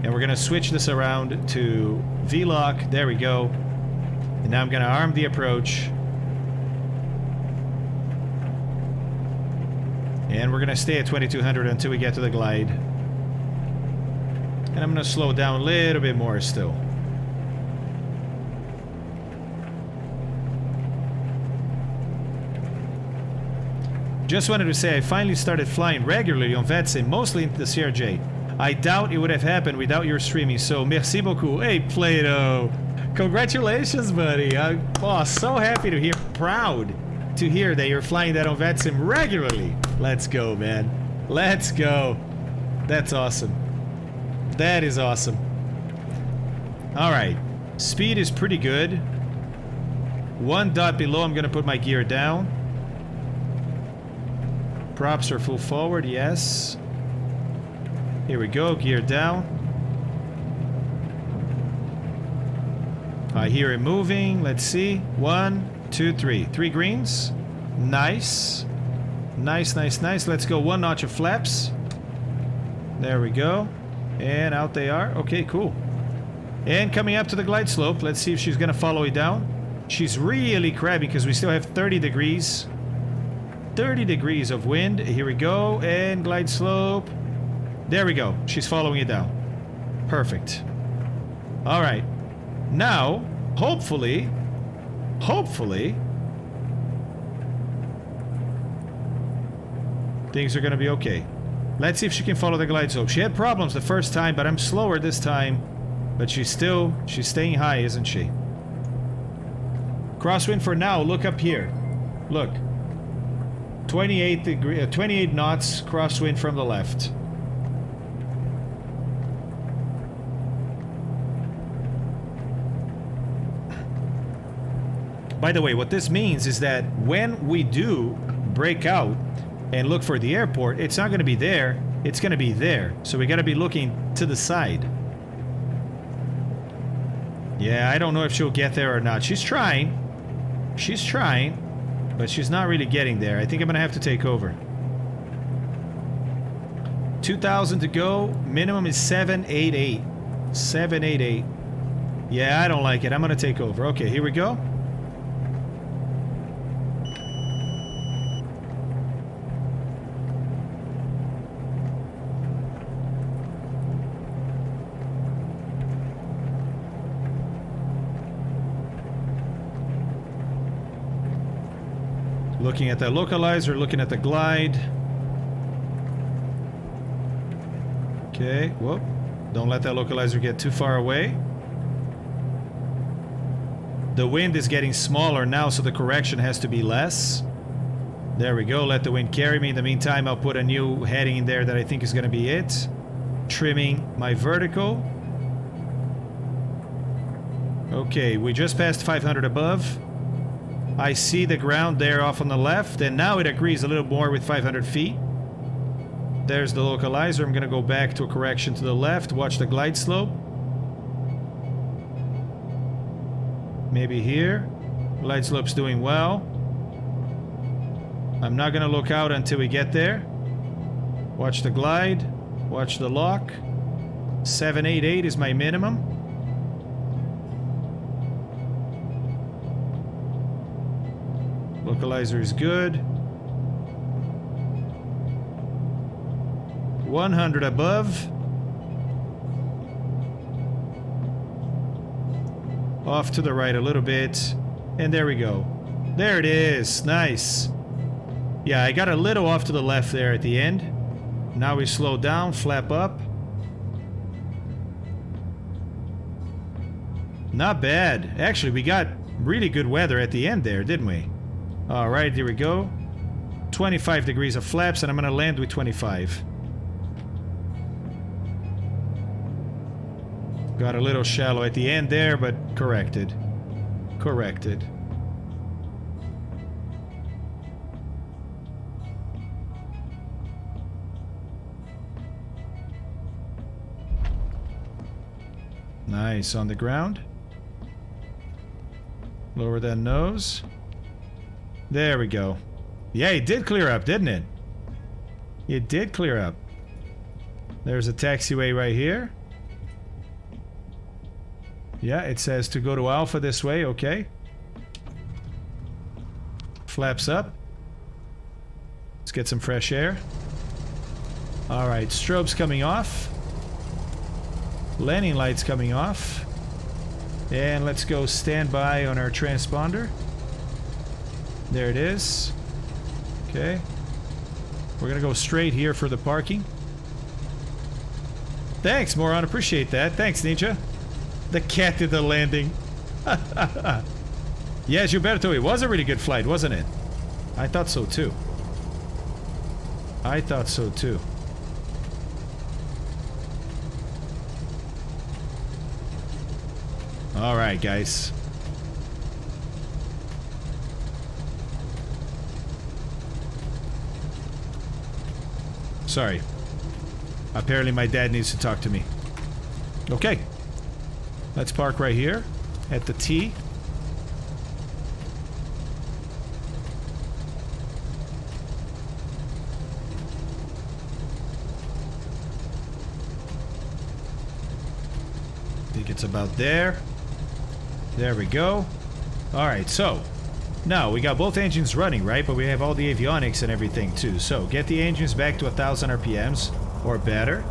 and we're going to switch this around to V-lock. There we go. And now I'm going to arm the approach. And we're going to stay at 2200 until we get to the glide. And I'm going to slow down a little bit more still. Just wanted to say I finally started flying regularly on VETSIM, mostly into the CRJ. I doubt it would have happened without your streaming, so merci beaucoup. Hey, Plato! Congratulations, buddy! I'm so happy to hear, proud to hear that you're flying that on VETSIM regularly. Let's go, man. Let's go. That's awesome. That is awesome. Alright. Speed is pretty good. 1 dot below, I'm going to put my gear down. Props are full forward, yes. Here we go, gear down. I hear it moving. Let's see. 1, 2, 3. 3 greens. Nice. Nice, nice, nice. Let's go 1 notch of flaps. There we go. And out they are. Okay, cool. And coming up to the glide slope. Let's see if she's going to follow it down. She's really crabby because we still have 30 degrees. 30 degrees of wind. Here we go. And glide slope. There we go. She's following it down. Perfect. All right. Now, hopefully, things are going to be okay. Let's see if she can follow the glide slope. She had problems the first time, but I'm slower this time. But she's staying high, isn't she? Crosswind for now. Look up here. Look. 28 knots crosswind from the left. By the way, what this means is that when we do break out and look for the airport, it's not going to be there, it's going to be there. So we got to be looking to the side. Yeah, I don't know if she'll get there or not. She's trying. She's trying. But she's not really getting there. I think I'm going to have to take over. 2,000 to go. Minimum is 788. 788. Yeah, I don't like it. I'm going to take over. Okay, here we go. Looking at the localizer, looking at the glide. Okay, whoop. Don't let that localizer get too far away. The wind is getting smaller now, so the correction has to be less. There we go, let the wind carry me. In the meantime, I'll put a new heading in there that I think is going to be it. Trimming my vertical. Okay, we just passed 500 above. I see the ground there off on the left, and now it agrees a little more with 500 feet. There's the localizer. I'm going to go back to a correction to the left. Watch the glide slope. Maybe here. Glide slope's doing well. I'm not going to look out until we get there. Watch the glide. Watch the lock. 788 is my minimum. Localizer is good. 100 above. Off to the right a little bit. And there we go. There it is. Nice. Yeah, I got a little off to the left there at the end. Now we slow down, flap up. Not bad. Actually, we got really good weather at the end there, didn't we? All right, here we go. 25 degrees of flaps, and I'm going to land with 25. Got a little shallow at the end there, but corrected. Corrected. Nice, on the ground. Lower that nose. There we go. Yeah, it did clear up, didn't it? It did clear up. There's a taxiway right here. Yeah, it says to go to Alpha this way, okay. Flaps up. Let's get some fresh air. Alright, strobes coming off. Landing lights coming off. And let's go standby on our transponder. There it is. Okay. We're gonna go straight here for the parking. Thanks, Moron. Appreciate that. Thanks, Ninja. The cat did the landing. Yes, Gilberto, it was a really good flight, wasn't it? I thought so too. I thought so too. Alright, guys. Sorry. Apparently my dad needs to talk to me. Okay. Let's park right here at the T. I think it's about there. There we go. Alright, so now we got both engines running, right? But we have all the avionics and everything too. So get the engines back to 1000 RPMs or better.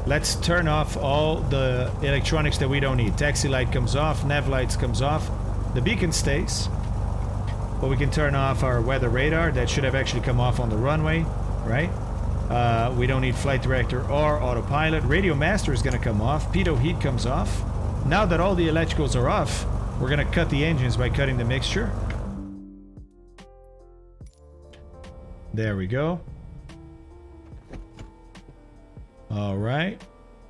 Let's turn off all the electronics that we don't need. Taxi light comes off, nav lights comes off, the beacon stays. But we can turn off our weather radar. That should have actually come off on the runway, right? We don't need flight director or autopilot. Radio master is going to come off. Pitot heat comes off. Now that all the electricals are off, we're going to cut the engines by cutting the mixture. There we go. All right.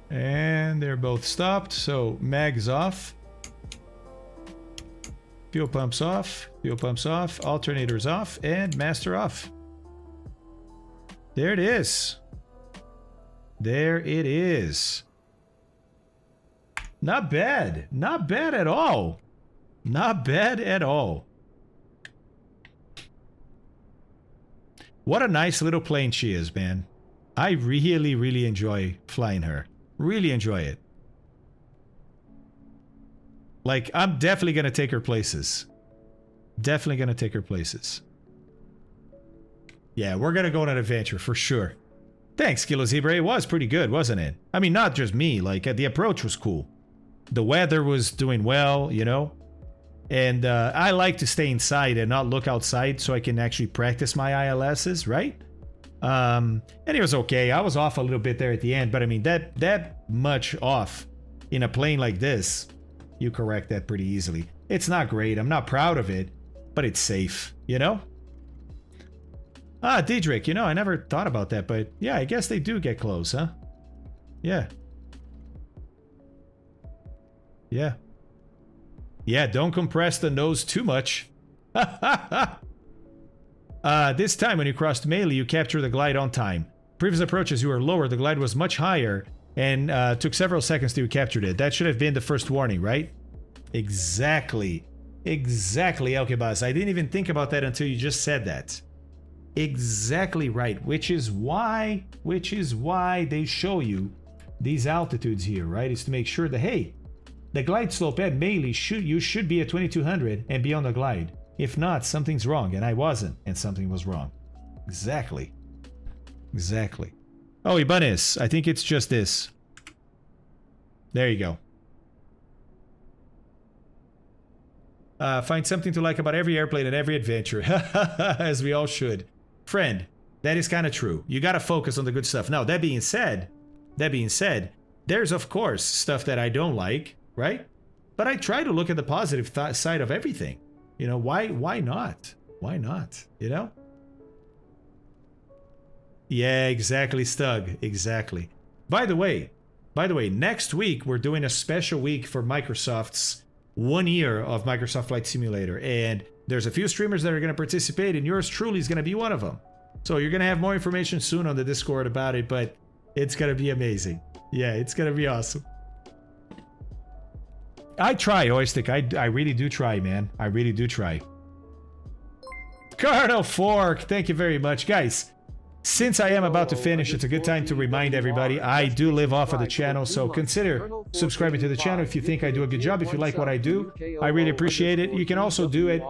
And they're both stopped. So mag's off. Fuel pumps off. Fuel pumps off. Alternators off. And master off. There it is. There it is. Not bad. Not bad at all. Not bad at all. What a nice little plane she is, man. I really, really enjoy flying her. Really enjoy it. Like, I'm definitely going to take her places. Definitely going to take her places. Yeah, we're going to go on an adventure for sure. Thanks, Kilo Zebra. It was pretty good, wasn't it? I mean, not just me. Like, the approach was cool. The weather was doing well, you know? And I like to stay inside and not look outside so I can actually practice my ILSs, right? And it was okay. I was off a little bit there at the end, but I mean, that much off in a plane like this, you correct that pretty easily. It's not great. I'm not proud of it, but it's safe, you know? Ah, Diedrich, you know, I never thought about that, but yeah, I guess they do get close, huh? Yeah. Yeah. Yeah, don't compress the nose too much. This time when you crossed Melee, you captured the glide on time. Previous approaches, you were lower, the glide was much higher, and took several seconds till you captured it. That should have been the first warning, right? Exactly. Exactly, Elkebaz. I didn't even think about that until you just said that. Exactly right, which is why they show you these altitudes here, right? Is to make sure that, hey, the glide slope at Melee, you should be at 2200 and be on the glide. If not, something's wrong, and I wasn't, and something was wrong. Exactly. Exactly. Oh, Ibanez, I think it's just this. There you go. Find something to like about every airplane and every adventure, as we all should. Friend, that is kind of true. You gotta focus on the good stuff. Now, that being said, there's of course stuff that I don't like, right? But I try to look at the positive side of everything. You know, why not? Why not? You know? Yeah, exactly, Stug. Exactly. By the way, next week we're doing a special week for Microsoft's 1 year of Microsoft Flight Simulator, and there's a few streamers that are going to participate, and yours truly is going to be one of them. So you're going to have more information soon on the Discord about it, but it's going to be amazing. Yeah, it's going to be awesome. I try, Oystick. I really do try, man. I really do try. Colonel Fork, thank you very much. Guys, since I am about to finish, it's a good time to remind everybody I do live off of the channel, so consider subscribing to the channel if you think I do a good job, if you like what I do. I really appreciate it. You can also do it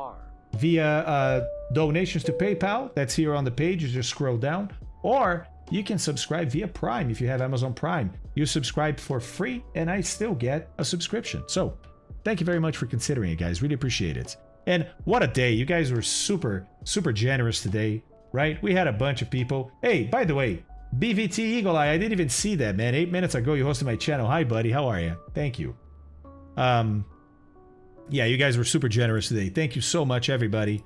via donations to PayPal. That's here on the page. You just scroll down. Or you can subscribe via Prime if you have Amazon Prime. You subscribe for free, and I still get a subscription. So, thank you very much for considering it, guys. Really appreciate it. And what a day. You guys were super, super generous today, right? We had a bunch of people. Hey, by the way, BVT Eagle Eye, I didn't even see that, man. 8 minutes ago, you hosted my channel. Hi, buddy. How are you? Thank you. Yeah, you guys were super generous today. Thank you so much, everybody.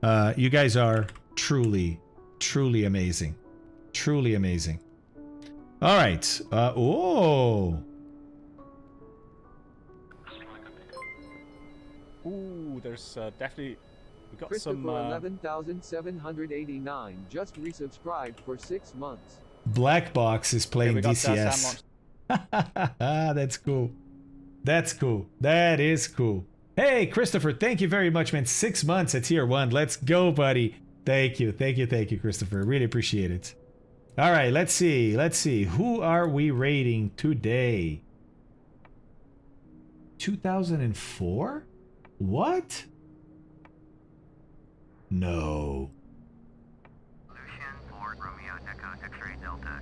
You guys are truly, truly amazing. Truly amazing. All right. Oh. Ooh, there's definitely... We got Christopher some... 11,789 just resubscribed for 6 months. Black Box is playing we got, DCS. That's cool. That's cool. That is cool. Hey, Christopher, thank you very much, man. 6 months at tier 1. Let's go, buddy. Thank you. Thank you. Thank you, Christopher. Really appreciate it. All right, let's see. Let's see. Who are we rating today? 2004? What? No. Lucian 4 Romeo Echo X-ray Delta.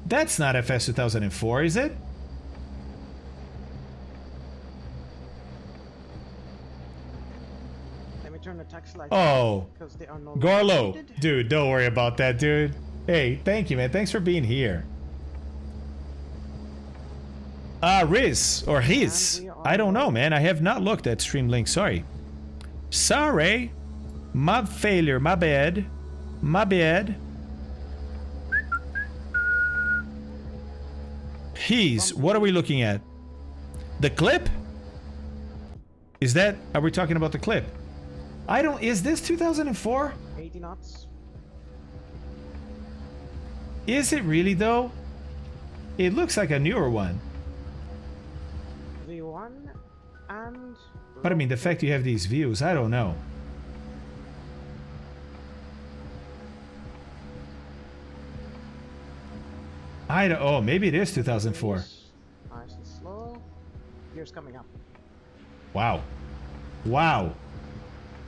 That's not FS 2004, is it? Let me turn the text light Oh, because they are no Garlo. needed. Dude, don't worry about that, dude. Hey, thank you, man. Thanks for being here. Riz, or his. I don't know, man. I have not looked at stream link. Sorry. Sorry. My failure. My bad. My bad. He's. What are we looking at? The clip? Is that... Are we talking about the clip? I don't... Is this 2004? 80 knots. Is it really, though? It looks like a newer one. V1 and... But I mean, the fact you have these views, I don't know. I don't... Oh, maybe it is 2004. Nice and slow. Here's coming up. Wow. Wow.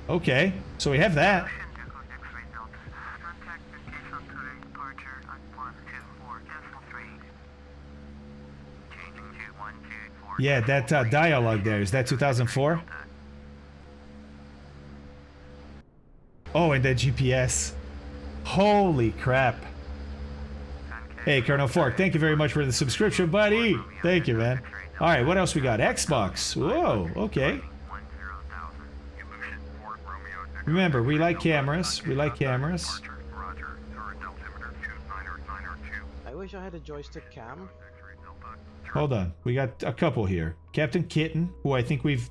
Okay, so we have that. Lucian Echo X-ray Delta. Contact indication to departure on 124 cancel 3. Changing to 124 Yeah, that dialogue there, is that 2004? Oh, and that GPS. Holy crap. Hey, Colonel Fork, thank you very much for the subscription, buddy. Thank you, man. All right, what else we got? Xbox. Whoa, okay. Remember, we like cameras. We like cameras. I wish I had a joystick cam. Hold on, we got a couple here. Captain Kitten, who I think we've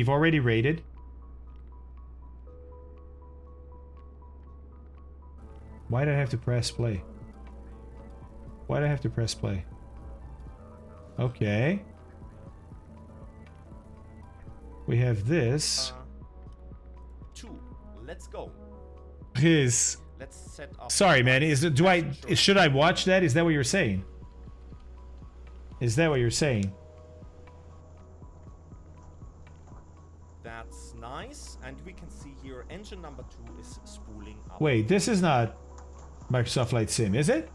already rated. Why did I have to press play? Why did I have to press play? Okay. We have this. 2. Let's go. His. Let's set up. Sorry, man. Should I watch that? Is that what you're saying? Is that what you're saying? That's nice, and we can see here engine number 2 is spooling up. Wait, this is not Microsoft Flight Sim, is it?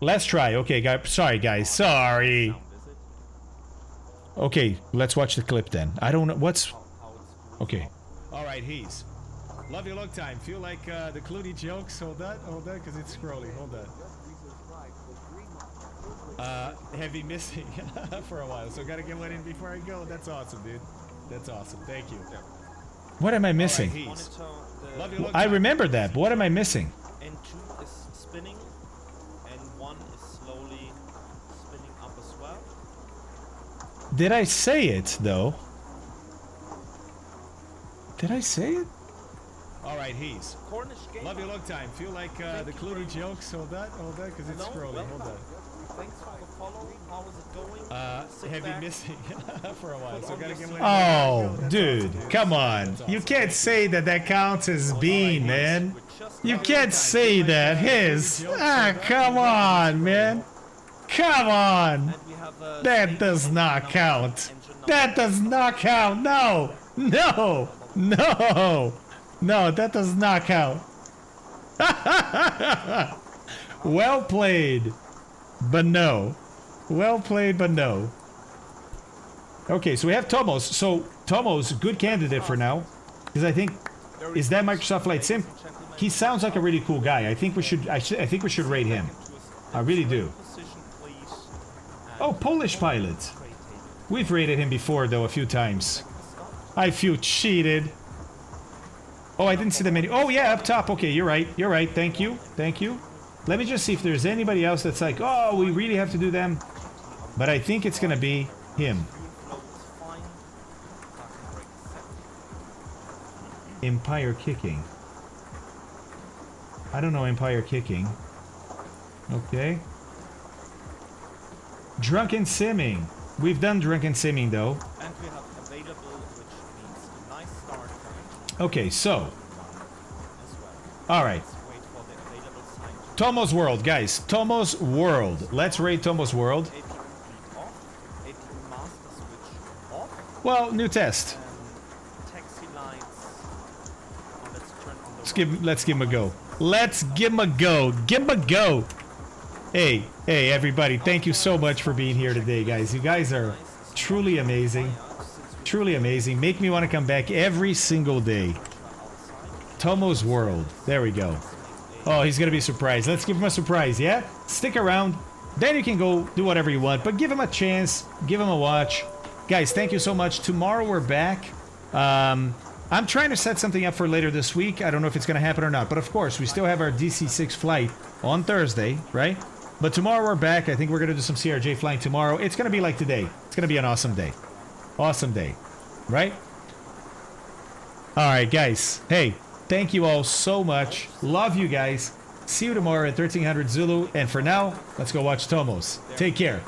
Let's try. Okay, guys. Sorry, guys. Sorry. Sound, is it? Okay, let's watch the clip then. I don't know what's. How it's spooling Okay. up. All right, he's. Love you long time. Feel like the Clooney jokes. Hold on, because it's scrolling. Hold on. Heavy missing for a while, so gotta get one in before I go. That's awesome, dude. That's awesome. Thank you. What am I missing? Monitor the Love you long time. I remember that, but what am I missing? N2 is spinning, N1 is slowly spinning up as well. Did I say it though? Did I say it? All right, he's. Cornish game. Love you long time. Feel like the Clooney jokes. Hold on, because it's scrolling. Hold on. Thanks for the follow. How is it going? Sit Heavy back. missing for a while, so gotta get one. Oh, Oh, dude, come on. You can't say that counts as being, man. You can't say that. His. Come on, man. Come on. And we have, That does not count. That does not count. No. No. No. No, that does not count. Well played, but no. Well played, but no. Okay, so we have Tomos. So Tomos, good candidate for now, because I think is that Microsoft Flight Sim. He sounds like a really cool guy. I think we should. I think we should rate him. I really do. Oh, Polish pilot. We've rated him before though a few times. I feel cheated. Oh, I didn't see the menu. Oh yeah, up top. Okay, you're right. You're right. Thank you. Thank you. Let me just see if there's anybody else that's like, oh, we really have to do them. But I think it's gonna be him. Empire Kicking. I don't know Empire Kicking. Okay. Drunken Simming. We've done Drunken Simming though. And we have available, which means a nice start for Okay, so. as well. Alright. Let's wait for the available sign. Tomo's World, guys. Tomo's World. Let's rate Tomo's World. AP complete off. AP master switch off. Well, new test. Taxi lights. Oh, let's turn on the Let's give him a go. Let's give him a go. Give him a go. Hey, everybody. Thank you so much for being here today, guys. You guys are truly amazing. Truly amazing. Make me want to come back every single day. Tomo's World. There we go. Oh, he's going to be surprised. Let's give him a surprise, yeah? Stick around. Then you can go do whatever you want. But give him a chance. Give him a watch. Guys, thank you so much. Tomorrow we're back. I'm trying to set something up for later this week. I don't know if it's going to happen or not. But of course, we still have our DC-6 flight on Thursday, right? But tomorrow we're back. I think we're going to do some CRJ flying tomorrow. It's going to be like today. It's going to be an awesome day. Awesome day. Right? Alright, guys. Hey, thank you all so much. Love you guys. See you tomorrow at 1300 Zulu. And for now, let's go watch Tomos. Take care.